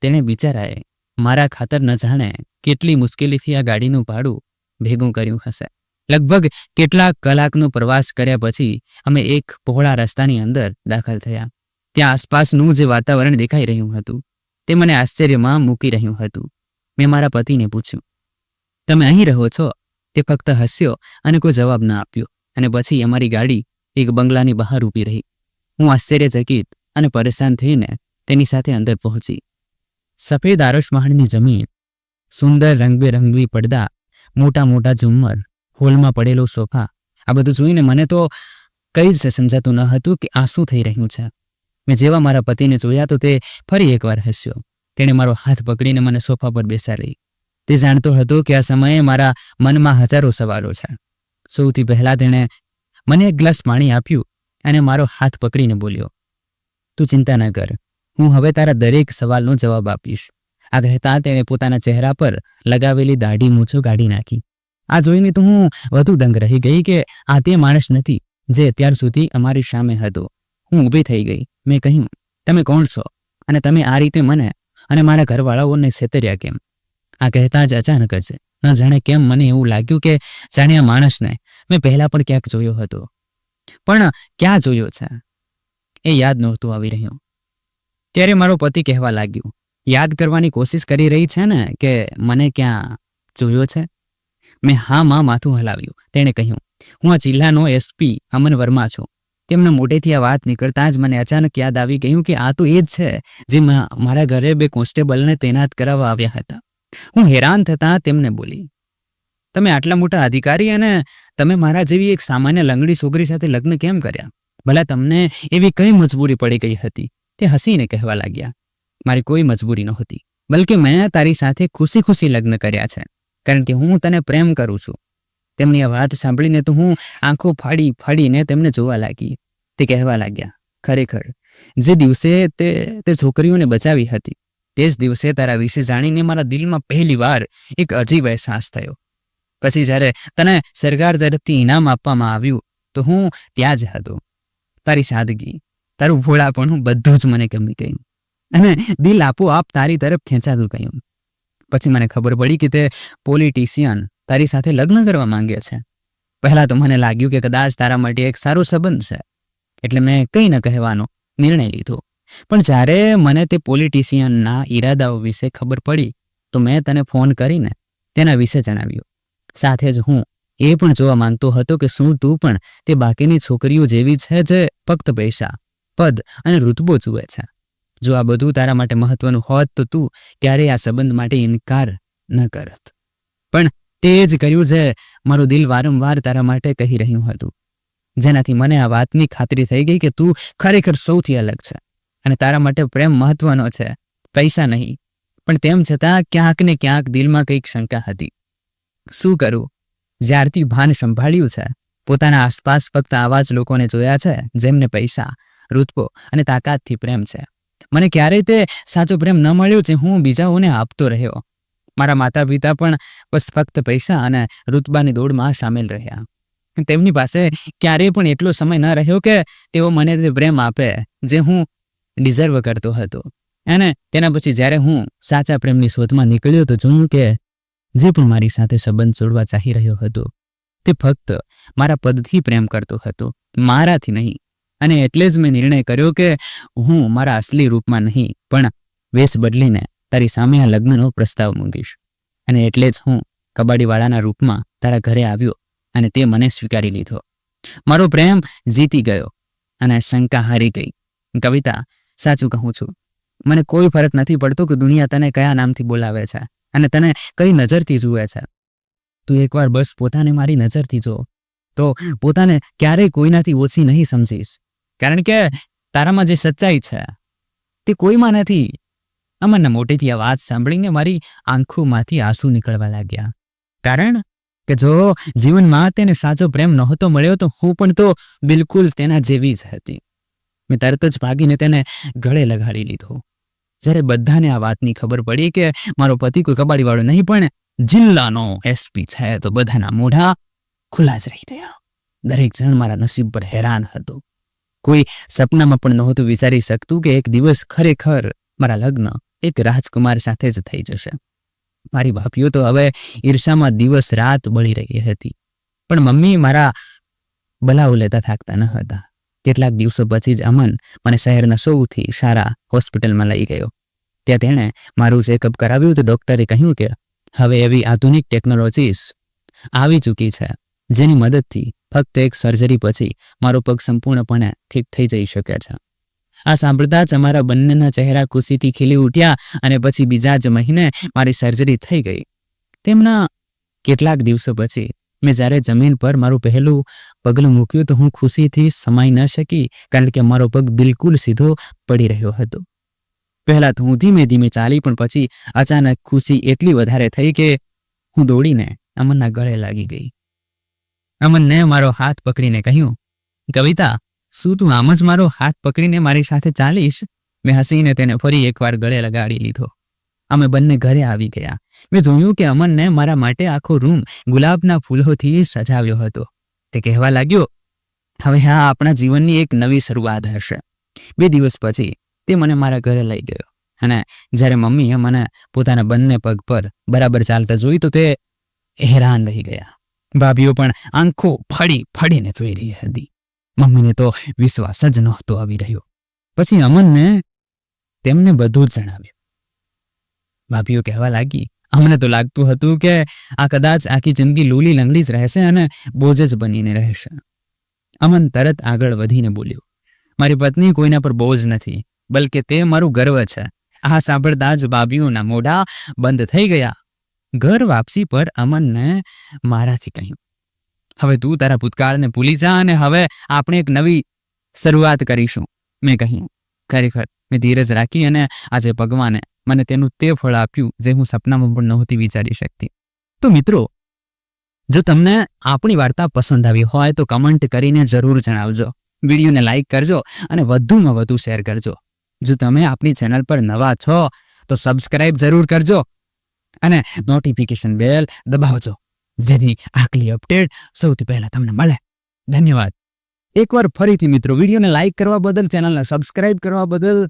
તેને બિચારાએ મારા ખાતર ન જાણે કેટલી મુશ્કેલીથી આ ગાડીનું ભાડું ભેગું કર્યું હશે. લગભગ કેટલાક કલાકનો પ્રવાસ કર્યા પછી અમે એક પહોળા રસ્તાની અંદર દાખલ થયા. ત્યાં આસપાસનું જે વાતાવરણ દેખાઈ રહ્યું હતું તે મને આશ્ચર્યમાં મૂકી રહ્યું હતું. મેં મારા પતિને પૂછ્યું, તમે અહીં રહો છો? તે ફક્ત હસ્યો અને કોઈ જવાબ ન આપ્યો અને પછી અમારી ગાડી એક બંગલાની બહાર ઊભી રહી. હું આશ્ચર્યચકિત અને પરેશાન થઈને તેની સાથે અંદર પહોંચી. સફેદ આરસમહાલની જમીન, સુંદર રંગબેરંગી પડદા, મોટા મોટા ઝુમ્મર, હોલમાં પડેલો સોફા, આ બધું જોઈને મને તો કંઈ જ સમજાતું ન હતું કે આ શું થઈ રહ્યું છે. મેં જેવા મારા પતિને જોયા તો તે ફરી એકવાર હસ્યો. તેણે મારો હાથ પકડીને મને સોફા પર બેસાડી. તે જાણતો હતો કે આ સમયે મારા મનમાં હજારો સવાલો છે. સૌથી પહેલાં તેણે મને એક ગ્લાસ પાણી આપ્યું અને મારો હાથ પકડીને બોલ્યો, તું ચિંતા ન કર, હું હવે તારા દરેક સવાલનો જવાબ આપીશ. આ કહેતા તેણે પોતાના ચહેરા પર લગાવેલી દાઢી મૂછો કાઢી નાખી. આ જોઈને તો હું વધુ દંગ રહી ગઈ કે આ તે માણસ નથી જે અત્યાર સુધી અમારી સામે હતો. હું ઊભી થઈ ગઈ. મેં કહ્યું, તમે કોણ છો અને તમે આ રીતે મને અને મારા ઘરવાળાઓને છેતર્યા કેમ? આ કહેતા જ અચાનક જ ન જાણે કેમ મને એવું લાગ્યું કે જાણે આ માણસને મેં પહેલાં પણ ક્યાંક જોયો હતો, પણ ક્યાં જોયો છે એ યાદ નહોતું આવી રહ્યું. ત્યારે મારો પતિ કહેવા લાગ્યું, યાદ કરવાની કોશિશ કરી રહી છે ને કે મને ક્યાં જોયો છે? મેં હા માં માથું હલાવ્યું. તેણે કહ્યું, હું આ જિલ્લાનો એસપી અમન વર્મા છું. તેમના મોઢેથી આ વાત નીકળતા જ મને અચાનક યાદ આવી ગયું કે આ તો એ જ છે જે મારા ઘરે 2 કોન્સ્ટેબલને તૈનાત કરાવવા આવ્યા હતા. હું હેરાન થતાં તેમને બોલી, તમે આટલા મોટા અધિકારી અને તમે મારા જેવી એક સામાન્ય લંગડી છોકરી સાથે લગ્ન કેમ કર્યા? ભલા તમને એવી કઈ મજબૂરી પડી ગઈ હતી? તે હસીને કહેવા લાગ્યા, મારી કોઈ મજબૂરી નહોતી, બલકે મેં તારી સાથે ખુશી ખુશી લગ્ન કર્યા છે, કારણ કે હું તને પ્રેમ કરું છું. તેમની આ વાત સાંભળીને તો હું આંખો ફાડી ફાડીને તેમને જોવા લાગી. તે કહેવા લાગ્યા, ખરેખર જે દિવસે તે છોકરીઓને બચાવી હતી તે જ દિવસે તારા વિશે જાણીને મારા દિલમાં પહેલી વાર એક અજીબ અહેસાસ થયો. પછી જ્યારે તને સરકાર તરફથી ઇનામ આપવામાં આવ્યું તો હું ત્યાં જ હતો. તારી સાદગી, તારું ભોળાપણું બધું જ મને ગમી ગયું અને દિલ આપોઆપ તારી તરફ ખેંચાતું ગયું. પછી મને ખબર પડી કે તે પોલિટિશિયન તારી સાથે લગ્ન કરવા માંગે છે. પહેલાં તો મને લાગ્યું કે કદાચ તારા માટે એક સારો સંબંધ છે, એટલે મેં કંઈ ન કહેવાનો નિર્ણય લીધો. પણ જ્યારે મને તે પોલિટિશિયનના ઈરાદાઓ વિશે ખબર પડી તો મેં તને ફોન કરીને તેના વિશે જણાવ્યું. સાથે જ હું એ પણ જોવા માંગતો હતો કે શું તું પણ તે બાકીની છોકરીઓ જેવી છે જે ફક્ત પૈસા, પદ અને ઋતબો જુએ છે. જો આ બધું તારા માટે મહત્વનું હોત તો તું ક્યારેય આ સંબંધ માટે ઇનકાર ન કરત. પણ તે જ કર્યું જે મારું દિલ વારંવાર તારા માટે કહી રહ્યું હતું, જેનાથી મને આ વાતની ખાતરી થઈ ગઈ કે તું ખરેખર સૌથી અલગ છે અને તારા માટે પ્રેમ મહત્વનો છે, પૈસા નહીં. પણ તેમ છતાં ક્યાંક ને ક્યાંક દિલમાં કંઈક શંકા હતી. શું કરું? જ્યારથી ભાન સંભાળ્યું છે, પોતાના આસપાસ ફક્ત આવા જ લોકોને જોયા છે જેમને પૈસા, ઋતબો અને તાકાતથી પ્રેમ છે. મને ક્યારેય તે સાચો પ્રેમ ન મળ્યો જે હું બીજાઓને આપતો રહ્યો. મારા માતા પિતા પણ બસ ફક્ત પૈસા અને ઋતબાની દોડમાં સામેલ રહ્યા. તેમની પાસે ક્યારેય પણ એટલો સમય ન રહ્યો કે તેઓ મને તે પ્રેમ આપે જે હું ડિઝર્વ કરતો હતો. અને તેના પછી જ્યારે હું સાચા પ્રેમની શોધમાં નીકળ્યો તો જોયું કે જે પણ મારી સાથે સંબંધ જોડવા ચાહી રહ્યો હતો તે ફક્ત મારા પદથી પ્રેમ કરતો હતો, મારાથી નહીં. અને એટલે જ મેં નિર્ણય કર્યો કે હું મારા અસલી રૂપમાં નહીં પણ વેશ બદલીને તારી સામે આ લગ્નનો પ્રસ્તાવ મૂકીશ. અને એટલે જ હું કબાડીવાળાના રૂપમાં તારા ઘરે આવ્યો અને તે મને સ્વીકારી લીધો. મારો પ્રેમ જીતી ગયો અને શંકા હારી ગઈ. કવિતા, સાચું કહું છું, મને કોઈ ફરક નથી પડતો કે દુનિયા તને કયા નામથી બોલાવે છે અને તને કઈ નજરથી જુએ છે. તું એકવાર બસ પોતાને મારી નજરથી જો તો પોતાને ક્યારેય કોઈનાથી ઓછી નહીં સમજીશ. કારણ કે તારામાં જે સચ્ચાઈ છે તે કોઈમાં નથી. અમરના મોટેથી આ વાત સાંભળીને મારી આંખોમાંથી આંસુ નીકળવા લાગ્યા. કારણ કે જો જીવનમાં તેને સાચો પ્રેમ નહોતો મળ્યો તો હું પણ તો બિલકુલ તેના જેવી જ હતી. મેં તરત જ ભાગીને તેને ગળે લગાડી લીધો. જ્યારે બધાને આ વાતની ખબર પડી કે મારો પતિ કોઈ કબાડીવાળો નહીં પણ જિલ્લાનો એસપી છે તો બધાના મોઢા ખુલ્લા જ રહી ગયા. દરેક જણ મારા નસીબ પર હેરાન હતું. કોઈ સપનામાં પણ નહોતું વિચારી શકતું કે એક દિવસ ખરેખર મારા લગ્ન એક રાજકુમાર સાથે જ થઈ જશે. મારી ભાભીઓ તો હવે ઈર્ષામાં દિવસ રાત બળી રહી હતી, પણ મમ્મી મારા બલાઓ લેતા થાકતા ન હતા. કેટલાક દિવસો પછી જ અમન મને શહેરના સૌથી સારા હોસ્પિટલમાં લઈ ગયો. ત્યાં તેણે મારું ચેકઅપ કરાવ્યું તો ડૉક્ટરે કહ્યું કે હવે એવી આધુનિક ટેકનોલોજીસ આવી ચૂકી છે જેની મદદથી ફક્ત એક સર્જરી પછી મારો પગ સંપૂર્ણપણે ઠીક થઈ જઈ શકે છે. આ સાંભળતા જ અમારા બંનેના ચહેરા ખુશીથી ખીલી ઉઠ્યા અને પછી બીજા જ મહિને મારી સર્જરી થઈ ગઈ. તેમના કેટલાક દિવસો પછી મેં જ્યારે જમીન પર મારું પહેલું પગલું મૂક્યું તો હું ખુશીથી સમાઈ ન શકી, કારણ કે મારો પગ બિલકુલ સીધો પડી રહ્યો હતો. પહેલાં તો હું ધીમે ધીમે ચાલી, પણ પછી અચાનક ખુશી એટલી વધારે થઈ કે હું દોડીને અમનના ગળે લાગી ગઈ. અમનને મારો હાથ પકડીને કહ્યું, કવિતા, શું તું આમ જ મારો હાથ પકડીને મારી સાથે ચાલીશ? મેં હસીને તેને ફરી એકવાર ગળે લગાડી લીધો. અમે બંને ઘરે આવી ગયા. મેં જોયું કે અમનને મારા માટે આખો રૂમ ગુલાબના ફૂલોથી સજાવ્યો હતો. તે કહેવા લાગ્યો, હવે હા આપણા જીવનની એક નવી શરૂઆત હશે. 2 દિવસ પછી તે મને મારા ઘરે લઈ ગયો અને જ્યારે મમ્મીએ મને પોતાના બંને પગ પર બરાબર ચાલતા જોઈ તો તે હેરાન રહી ગયા. ભાભીઓ પણ આંખો ફાડી ફાડીને જોઈ રહી હતી. મમ્મીને તો વિશ્વાસ જ નહોતો આવી રહ્યો. પછી અમનને તેમને બધું જ જણાવ્યું. ભાભીઓ કહેવા લાગી, અમને તો લાગતું હતું કે આ કદાચ આખી જિંદગી લૂલી લંગડી જ રહેશે અને બોજ જ બનીને રહેશે. અમન તરત આગળ વધીને બોલ્યો, મારી પત્ની કોઈના પર બોજ નથી, બલકે તે મારું ગર્વ છે. આ સાંભળતા જ ભાભીઓના મોઢા બંધ થઈ ગયા. ઘર વાપસી પર અમનને મારાથી કહ્યું, હવે તું તારા ભૂતકાળને ભૂલી જા અને હવે આપણે એક નવી શરૂઆત કરીશું. મેં કહ્યું, ખરેખર મેં ધીરજ રાખી અને આજે ભગવાને મને તેનું તે ફળ આપ્યું જે હું સપનામાં પણ નહોતી વિચારી શકતી. તો મિત્રો, જો તમને આપણી વાર્તા પસંદ આવી હોય તો કમેન્ટ કરીને જરૂર જણાવજો. વિડીયોને લાઈક કરજો અને વધુમાં વધુ શેર કરજો. જો તમે આપણી ચેનલ પર નવા છો તો સબસ્ક્રાઇબ જરૂર કરજો અને નોટિફિકેશન બેલ દબાવજો, જેથી આગલી અપડેટ સૌથી પહેલા તમને મળે. ધન્યવાદ. એકવાર ફરીથી મિત્રો, વિડીયોને લાઈક કરવા બદલ, ચેનલને સબસ્ક્રાઇબ કરવા બદલ,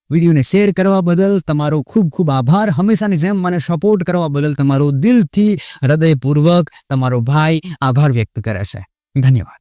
વિડીયોને શેર કરવા બદલ તમારો ખૂબ ખૂબ આભાર. હંમેશાની જેમ મને સપોર્ટ કરવા બદલ તમારો દિલથી હૃદયપૂર્વક તમારો ભાઈ આભાર વ્યક્ત કરે છે. ધન્યવાદ.